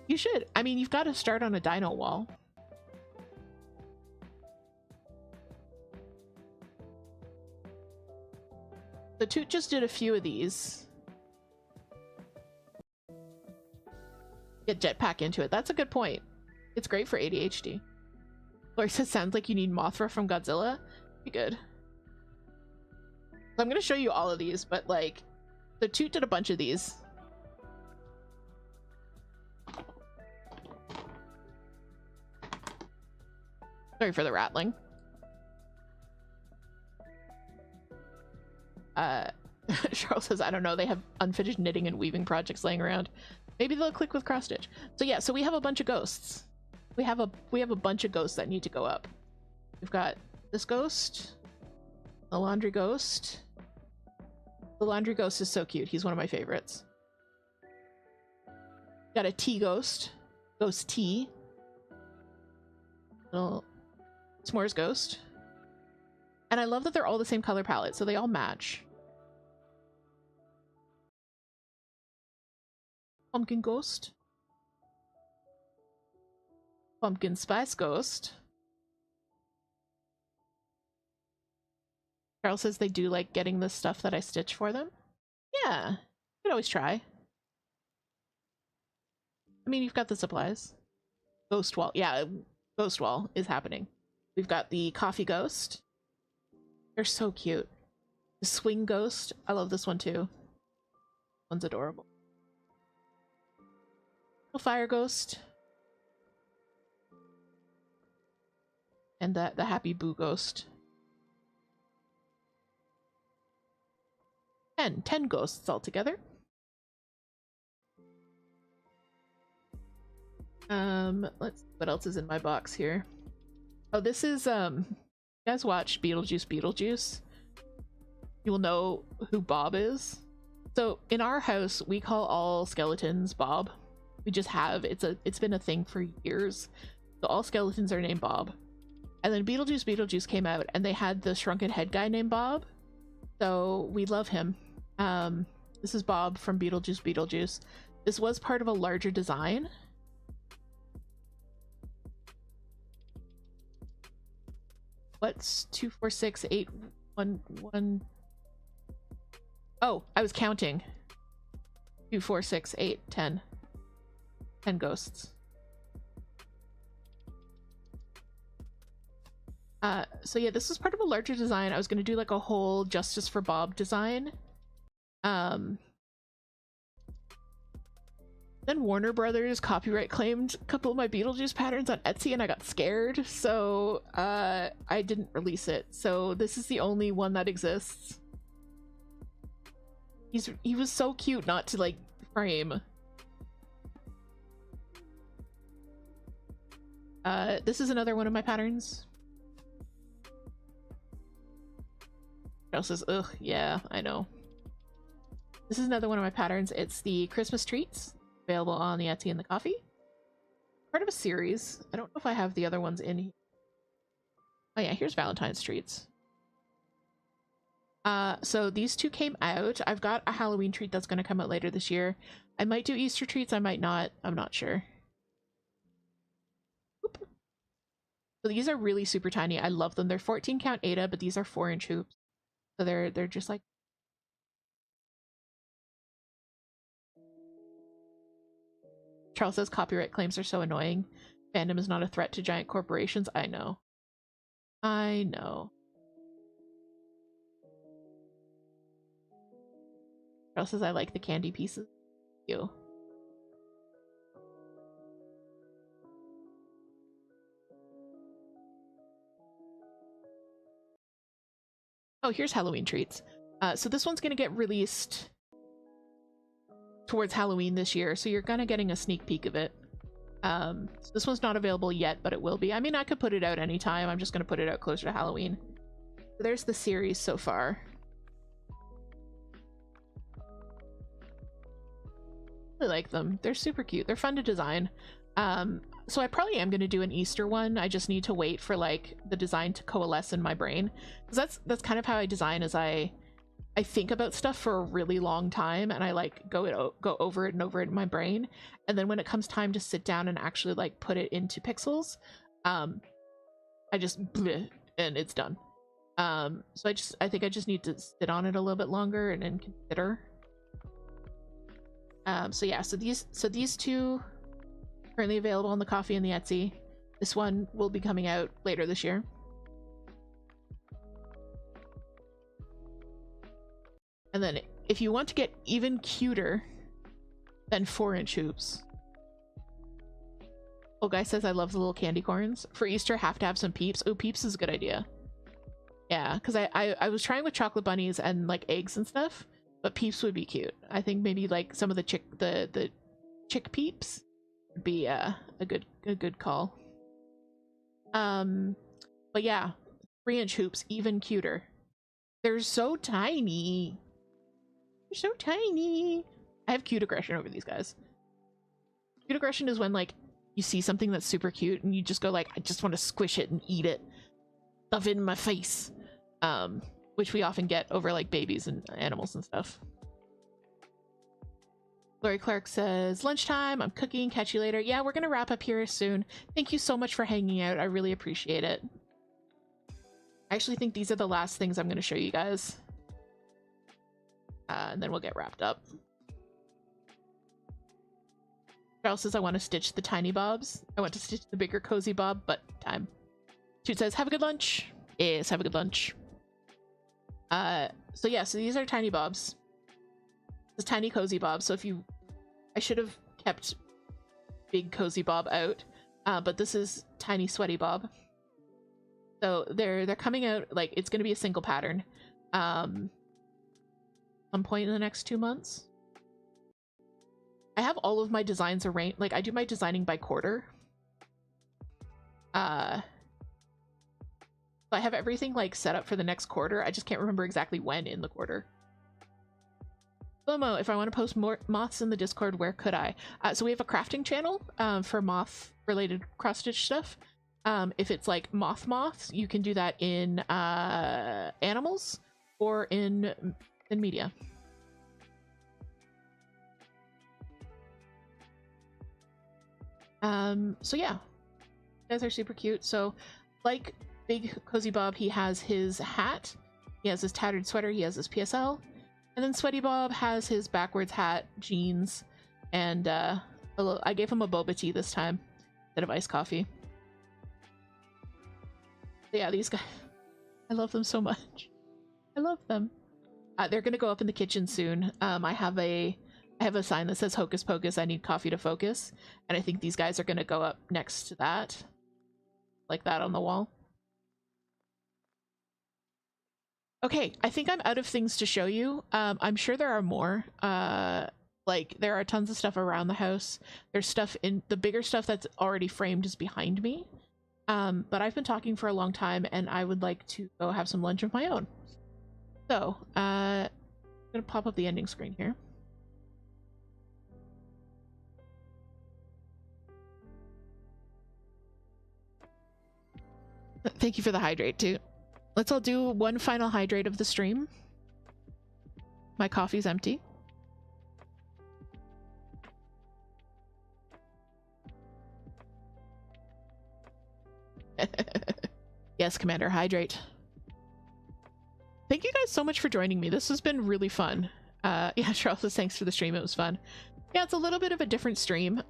S1: You should. I mean, you've got to start on a dino wall. The Toot just did a few of these. Get jetpack into it. That's a good point. It's great for ADHD. Lori says, sounds like you need Mothra from Godzilla. Be good. So I'm going to show you all of these, but like, the Toot did a bunch of these. Sorry for the rattling. Charles says, I don't know, they have unfinished knitting and weaving projects laying around. Maybe they'll click with cross stitch. So yeah, so we have a bunch of ghosts. We have a bunch of ghosts that need to go up. We've got this ghost, the laundry ghost. The laundry ghost is so cute. He's one of my favorites. Got a tea ghost, ghost tea. Little s'mores ghost. And I love that they're all the same color palette, so they all match. Pumpkin ghost. Pumpkin spice ghost. Charles says they do like getting the stuff that I stitch for them. Yeah, you could always try. I mean, you've got the supplies. Ghost wall. Yeah, ghost wall is happening. We've got the coffee ghost. They're so cute. The swing ghost. I love this one too. One's adorable. The fire ghost. And the happy boo ghost. 10 ghosts altogether. Let's see what else is in my box here. Oh, this is you guys watch Beetlejuice? You will know who Bob is. So in our house, we call all skeletons Bob. We just have, it's been a thing for years. So all skeletons are named Bob. And then Beetlejuice came out and they had the shrunken head guy named Bob. So we love him. This is Bob from Beetlejuice. This was part of a larger design. What's 2, 4, 6, 8, 1, 1? Oh, I was counting. 2, 4, 6, 8, 10. 10 ghosts. So yeah, this was part of a larger design. I was gonna do like a whole Justice for Bob design. Then Warner Brothers copyright claimed a couple of my Beetlejuice patterns on Etsy and I got scared, so I didn't release it. So this is the only one that exists. He was so cute not to like frame. This is another one of my patterns. Cheryl says, ugh, yeah, I know. This is another one of my patterns. It's the Christmas treats, available on the Etsy and the Coffee. Part of a series. I don't know if I have the other ones in here. Oh yeah, here's Valentine's treats. So these two came out. I've got a Halloween treat that's going to come out later this year. I might do Easter treats, I might not. I'm not sure. Oop. So these are really super tiny. I love them. They're 14 count Ada, but these are 4-inch hoops. So they're just like... Charles says copyright claims are so annoying. Fandom is not a threat to giant corporations. I know. I know. Charles says I like the candy pieces. You. Oh, here's Halloween treats. So this one's gonna get released towards Halloween this year, so you're kind of getting a sneak peek of it. So this one's not available yet, but it will be. I mean, I could put it out anytime. I'm just gonna put it out closer to Halloween. So there's the series so far. I really like them. They're super cute. They're fun to design. So I probably am going to do an Easter one. I just need to wait for like the design to coalesce in my brain, because that's kind of how I design. Is I think about stuff for a really long time and I like go over it and over it in my brain, and then when it comes time to sit down and actually like put it into pixels, I just bleh, and it's done. So I think I just need to sit on it a little bit longer and then consider. So yeah, so these two currently available on the Coffee and the Etsy. This one will be coming out later this year. And then if you want to get even cuter than 4-inch hoops, oh, guy says I love the little candy corns. For Easter, have to have some Peeps. Oh, Peeps is a good idea. Yeah, because I was trying with chocolate bunnies and like eggs and stuff, but Peeps would be cute. I think maybe like some of the chick Peeps would be a good call. But yeah, 3-inch hoops, even cuter. They're so tiny. They're so tiny. I have cute aggression over these guys. Cute aggression is when like you see something that's super cute and you just go like, I just want to squish it and eat it, stuff it in my face. Which we often get over like babies and animals and stuff. Lori Clark says, lunchtime, I'm cooking, catch you later. Yeah, we're gonna wrap up here soon. Thank you so much for hanging out. I really appreciate it. I actually think these are the last things I'm gonna show you guys. And then we'll get wrapped up. Charles says I want to stitch the tiny bobs. I want to stitch the bigger cozy bob, but time. Toot says, have a good lunch. Yes, have a good lunch. So yeah, so these are tiny bobs. This tiny cozy bob. So I should have kept big cozy bob out, but this is tiny sweaty bob. So they're coming out, like it's going to be a single pattern. Some point in the next 2 months. I have all of my designs arranged. Like I do my designing by quarter. So I have everything like set up for the next quarter. I just can't remember exactly when in the quarter. Slomo, if I want to post more moths in the Discord, where could I? So we have a crafting channel for moth related cross stitch stuff. If it's like moths, you can do that in animals or in media. So yeah, you guys are super cute. So like Big Cozy Bob, he has his hat, he has his tattered sweater, he has his PSL, and then Sweaty Bob has his backwards hat, jeans, and I gave him a boba tea this time instead of iced coffee. So yeah, these guys, I love them so much. I love them. They're gonna go up in the kitchen soon. I have a I have a sign that says Hocus Pocus, I need coffee to focus. And I think these guys are going to go up next to that. Like that on the wall. Okay, I think I'm out of things to show you. I'm sure there are more. Like, there are tons of stuff around the house. There's stuff in... The bigger stuff that's already framed is behind me. But I've been talking for a long time, and I would like to go have some lunch of my own. So, I'm going to pop up the ending screen here. Thank you for the hydrate, Toot. Let's all do one final hydrate of the stream. My coffee's empty. Yes, Commander, hydrate. Thank you guys so much for joining me. This has been really fun. Yeah, Charles says thanks for the stream. It was fun. Yeah, it's a little bit of a different stream.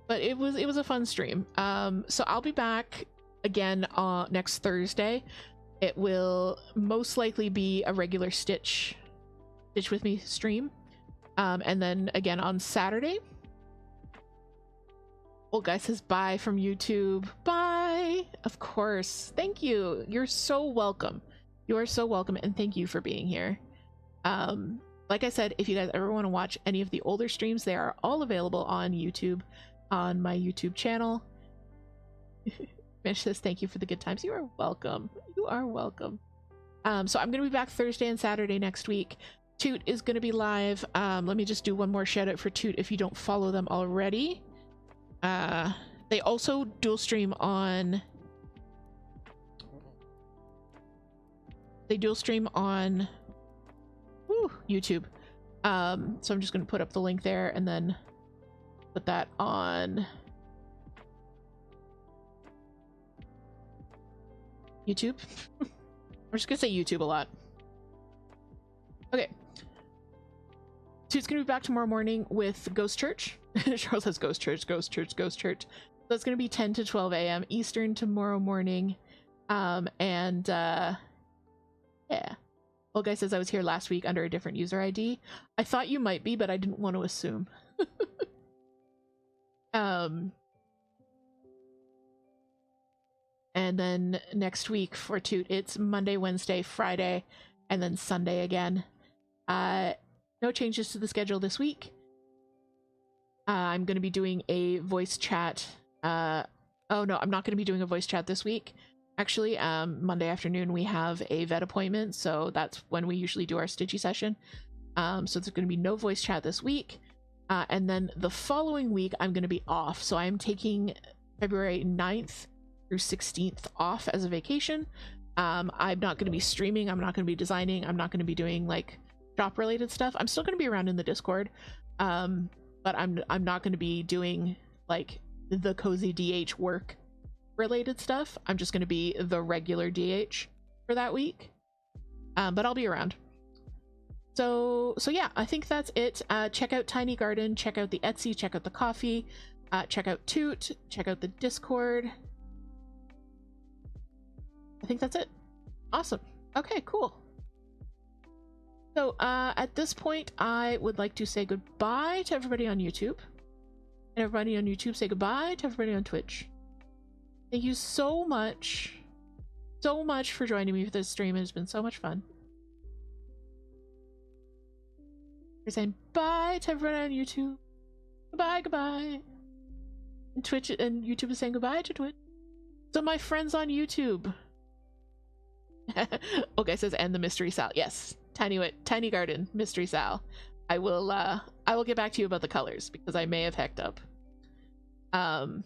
S1: But it was a fun stream. So I'll be back again next Thursday. It will most likely be a regular Stitch with me stream. And then again on Saturday. Old guy says bye from YouTube. Bye. Of course. Thank you. You're so welcome. You are so welcome, and thank you for being here. Like I said, if you guys ever want to watch any of the older streams, they are all available on YouTube. On my YouTube channel. Mish says thank you for the good times. You are welcome. You are welcome. So I'm gonna be back Thursday and Saturday next week. Toot is gonna be live. Let me just do one more shout out for Toot if you don't follow them already. They also dual stream on YouTube. So I'm just gonna put up the link there and then put that on YouTube. I'm just gonna say YouTube a lot. Okay. Toot's gonna be back tomorrow morning with Ghost Church. Charles says Ghost Church, Ghost Church, Ghost Church. So it's gonna be 10 to 12 a.m. Eastern tomorrow morning. Yeah. Old guy says I was here last week under a different user ID. I thought you might be, but I didn't want to assume. And then next week for Toot, it's Monday, Wednesday, Friday, and then Sunday again. No changes to the schedule this week. I'm going to be doing a voice chat. Oh no, I'm not going to be doing a voice chat this week. Actually, Monday afternoon we have a vet appointment, so that's when we usually do our Stitchy session. So there's going to be no voice chat this week. And then the following week, I'm going to be off. So I'm taking February 9th through 16th off as a vacation. I'm not going to be streaming. I'm not going to be designing. I'm not going to be doing like shop related stuff. I'm still going to be around in the Discord. But I'm not going to be doing like the cozy DH work related stuff. I'm just going to be the regular DH for that week. But I'll be around. So yeah, I think that's it. Check out Tiny Garden, check out the Etsy, check out the coffee, check out Toot, check out the Discord. I think that's it. Awesome. Okay, cool. So at this point, I would like to say goodbye to everybody on YouTube. And everybody on YouTube, say goodbye to everybody on Twitch. Thank you so much for joining me for this stream. It has been so much fun. We're saying bye to everyone on YouTube. Goodbye. And Twitch and YouTube is saying goodbye to Twitch. So my friends on YouTube. Okay, says and the Mystery Sal. Yes, Tiny Garden Mystery Sal. I will get back to you about the colors because I may have hecked up. All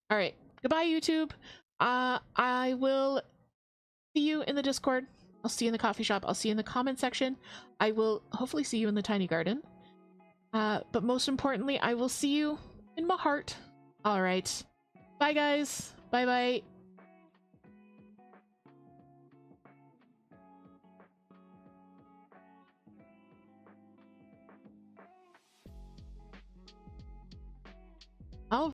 S1: right, goodbye YouTube. I will see you in the Discord. I'll see you in the coffee shop. I'll see you in the comment section. I will hopefully see you in the Tiny Garden. But most importantly, I will see you in my heart. All right. Bye, guys. Bye-bye.